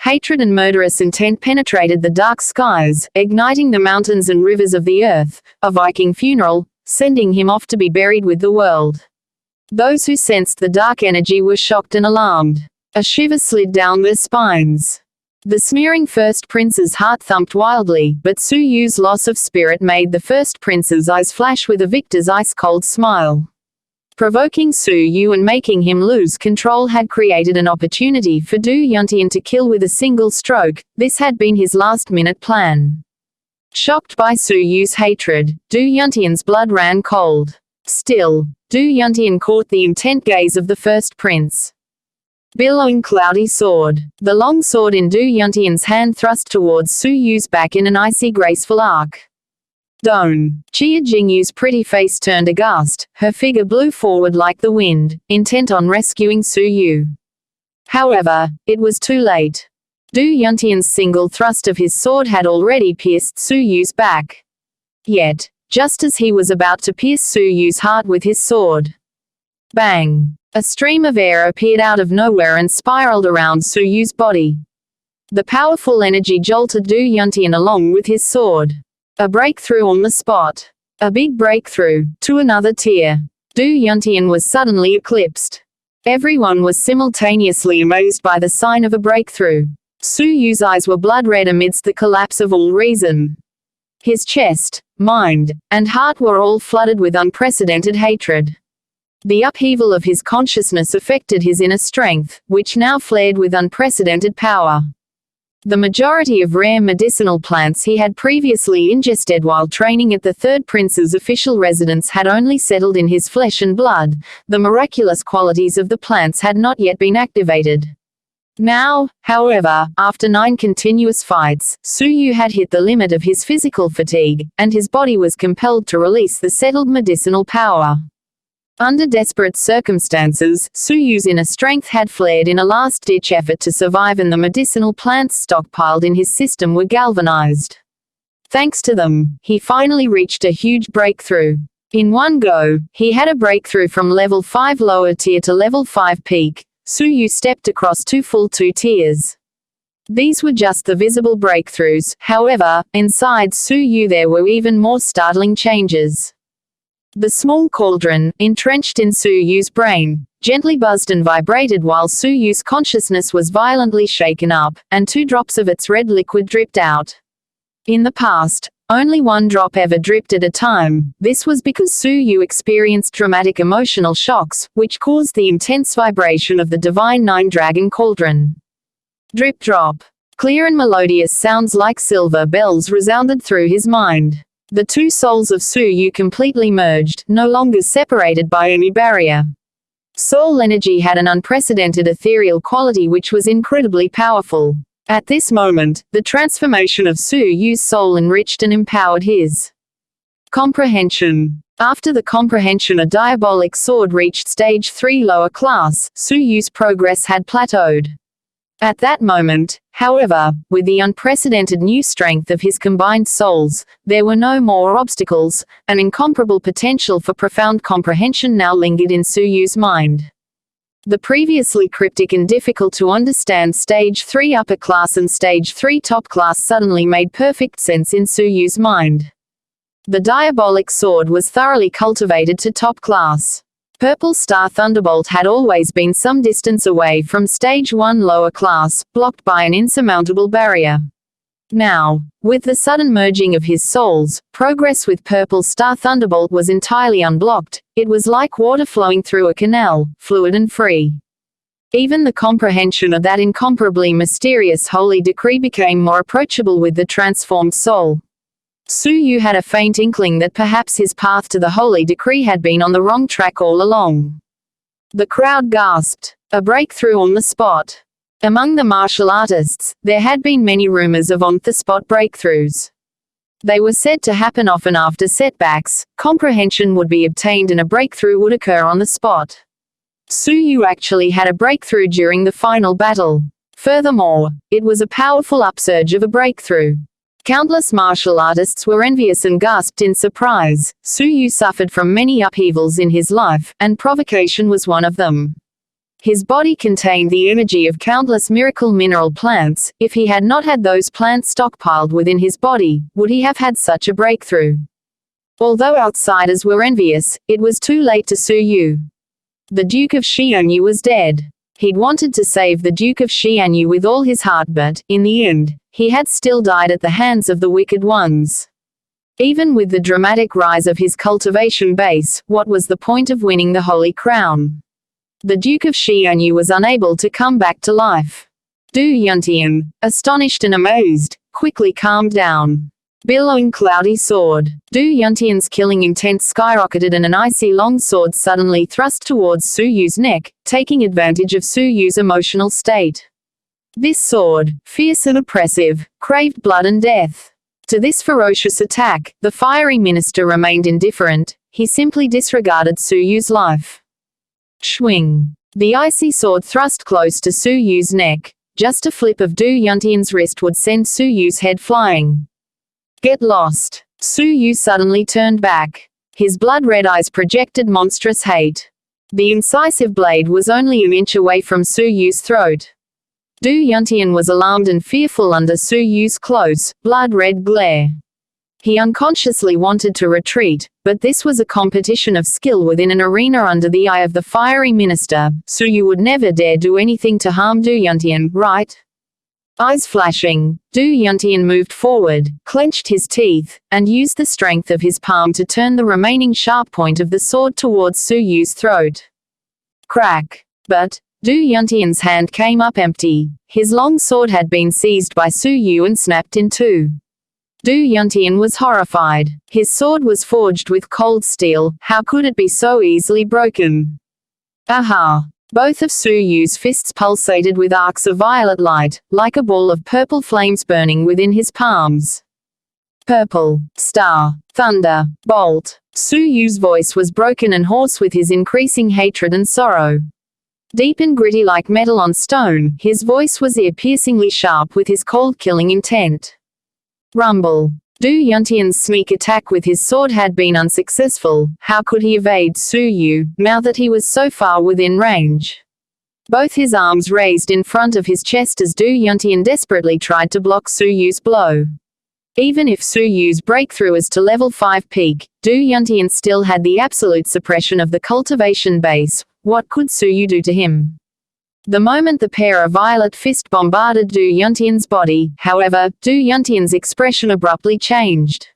Hatred and murderous intent penetrated the dark skies, igniting the mountains and rivers of the earth, a Viking funeral, sending him off to be buried with the world. Those who sensed the dark energy were shocked and alarmed. A shiver slid down their spines. The sneering First Prince's heart thumped wildly, but Su Yu's loss of spirit made the First Prince's eyes flash with a victor's ice-cold smile. Provoking Su Yu and making him lose control had created an opportunity for Du Yuntian to kill with a single stroke. This had been his last-minute plan. Shocked by Su Yu's hatred, Du Yuntian's blood ran cold. Still, Du Yuntian caught the intent gaze of the First Prince. Billowing cloudy sword. The long sword in Du Yuntian's hand thrust towards Su Yu's back in an icy graceful arc. Don't. Jia Jingyu's pretty face turned aghast, her figure blew forward like the wind, intent on rescuing Su Yu. However, it was too late. Du Yuntian's single thrust of his sword had already pierced Su Yu's back. Yet, just as he was about to pierce Su Yu's heart with his sword. Bang! A stream of air appeared out of nowhere and spiraled around Su Yu's body. The powerful energy jolted Du Yuntian along with his sword. A breakthrough on the spot. A big breakthrough, to another tier. Du Yuntian was suddenly eclipsed. Everyone was simultaneously amazed by the sign of a breakthrough. Su Yu's eyes were blood red amidst the collapse of all reason. His chest, mind, and heart were all flooded with unprecedented hatred. The upheaval of his consciousness affected his inner strength, which now flared with unprecedented power. The majority of rare medicinal plants he had previously ingested while training at the Third Prince's official residence had only settled in his flesh and blood. The miraculous qualities of the plants had not yet been activated. Now, however, after 9 continuous fights, Su Yu had hit the limit of his physical fatigue, and his body was compelled to release the settled medicinal power. Under desperate circumstances, Su Yu's inner strength had flared in a last-ditch effort to survive, and the medicinal plants stockpiled in his system were galvanized. Thanks to them, he finally reached a huge breakthrough. In one go, he had a breakthrough from level 5 lower tier to level 5 peak. Su Yu stepped across 2 full tiers. These were just the visible breakthroughs. However, inside Su Yu there were even more startling changes. The small cauldron, entrenched in Su Yu's brain, gently buzzed and vibrated while Su Yu's consciousness was violently shaken up, and 2 drops of its red liquid dripped out. In the past, only 1 drop ever dripped at a time. This was because Su Yu experienced dramatic emotional shocks, which caused the intense vibration of the divine 9-dragon cauldron. Drip drop. Clear and melodious sounds like silver bells resounded through his mind. The 2 souls of Su Yu completely merged, no longer separated by any barrier. Soul energy had an unprecedented ethereal quality which was incredibly powerful. At this moment, the transformation of Su Yu's soul enriched and empowered his comprehension. After the comprehension, a diabolic sword reached stage 3 lower class, Su Yu's progress had plateaued. At that moment, however, with the unprecedented new strength of his combined souls, there were no more obstacles. An incomparable potential for profound comprehension now lingered in Su Yu's mind. The previously cryptic and difficult to understand Stage 3 upper class and Stage 3 top class suddenly made perfect sense in Su Yu's mind. The diabolic sword was thoroughly cultivated to top class. Purple Star Thunderbolt had always been some distance away from Stage 1 lower class, blocked by an insurmountable barrier. Now, with the sudden merging of his souls, progress with Purple Star Thunderbolt was entirely unblocked. It was like water flowing through a canal, fluid and free. Even the comprehension of that incomparably mysterious holy decree became more approachable with the transformed soul. Su Yu had a faint inkling that perhaps his path to the holy decree had been on the wrong track all along. The crowd gasped. A breakthrough on the spot. Among the martial artists, there had been many rumors of on-the-spot breakthroughs. They were said to happen often after setbacks, comprehension would be obtained and a breakthrough would occur on the spot. Su Yu actually had a breakthrough during the final battle. Furthermore, it was a powerful upsurge of a breakthrough. Countless martial artists were envious and gasped in surprise. Su Yu suffered from many upheavals in his life, and provocation was one of them. His body contained the energy of countless miracle mineral plants. If he had not had those plants stockpiled within his body, would he have had such a breakthrough? Although outsiders were envious, it was too late to Su Yu. The Duke of Xianyu was dead. He'd wanted to save the Duke of Xianyu with all his heart, but, in the end, he had still died at the hands of the wicked ones. Even with the dramatic rise of his cultivation base, what was the point of winning the Holy Crown? The Duke of Xianyu was unable to come back to life. Du Yuntian, astonished and amazed, quickly calmed down. Billowing cloudy sword. Du Yuntian's killing intent skyrocketed and an icy long sword suddenly thrust towards Su Yu's neck, taking advantage of Su Yu's emotional state. This sword, fierce and oppressive, craved blood and death. To this ferocious attack, the fiery minister remained indifferent. He simply disregarded Su Yu's life. Swing. The icy sword thrust close to Su Yu's neck. Just a flip of Du Yuntian's wrist would send Su Yu's head flying. Get lost. Su Yu suddenly turned back. His blood-red eyes projected monstrous hate. The incisive blade was only an inch away from Su Yu's throat. Du Yuntian was alarmed and fearful under Su Yu's close, blood-red glare. He unconsciously wanted to retreat, but this was a competition of skill within an arena under the eye of the fiery minister. Su Yu would never dare do anything to harm Du Yuntian, right? Eyes flashing, Du Yuntian moved forward, clenched his teeth, and used the strength of his palm to turn the remaining sharp point of the sword towards Su Yu's throat. Crack. But Du Yuntian's hand came up empty. His long sword had been seized by Su Yu and snapped in two. Du Yuntian was horrified. His sword was forged with cold steel. How could it be so easily broken? Aha! Both of Su Yu's fists pulsated with arcs of violet light, like a ball of purple flames burning within his palms. Purple Star Thunder Bolt. Su Yu's voice was broken and hoarse with his increasing hatred and sorrow. Deep and gritty like metal on stone, his voice was ear-piercingly sharp with his cold killing intent. Rumble. Du Yuntian's sneak attack with his sword had been unsuccessful. How could he evade Su Yu, now that he was so far within range? Both his arms raised in front of his chest as Du Yuntian desperately tried to block Su Yu's blow. Even if Su Yu's breakthrough is to level 5 peak, Du Yuntian still had the absolute suppression of the cultivation base. What could Su Yu do to him? The moment the pair of violet fist bombarded Du Yuntian's body, however, Du Yuntian's expression abruptly changed.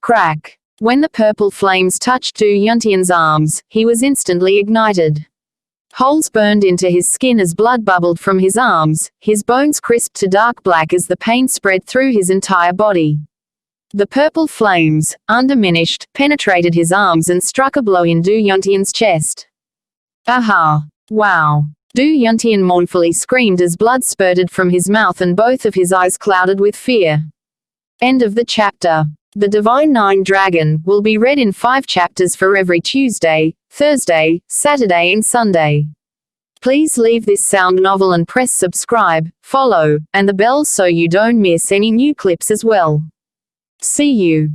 Crack. When the purple flames touched Du Yuntian's arms, he was instantly ignited. Holes burned into his skin as blood bubbled from his arms, his bones crisped to dark black as the pain spread through his entire body. The purple flames, undiminished, penetrated his arms and struck a blow in Du Yuntian's chest. Aha! Wow! Du Yuntian mournfully screamed as blood spurted from his mouth and both of his eyes clouded with fear. End of the chapter. The Divine Nine Dragon will be read in 5 chapters for every Tuesday, Thursday, Saturday and Sunday. Please leave this sound novel and press subscribe, follow, and the bell so you don't miss any new clips as well. See you.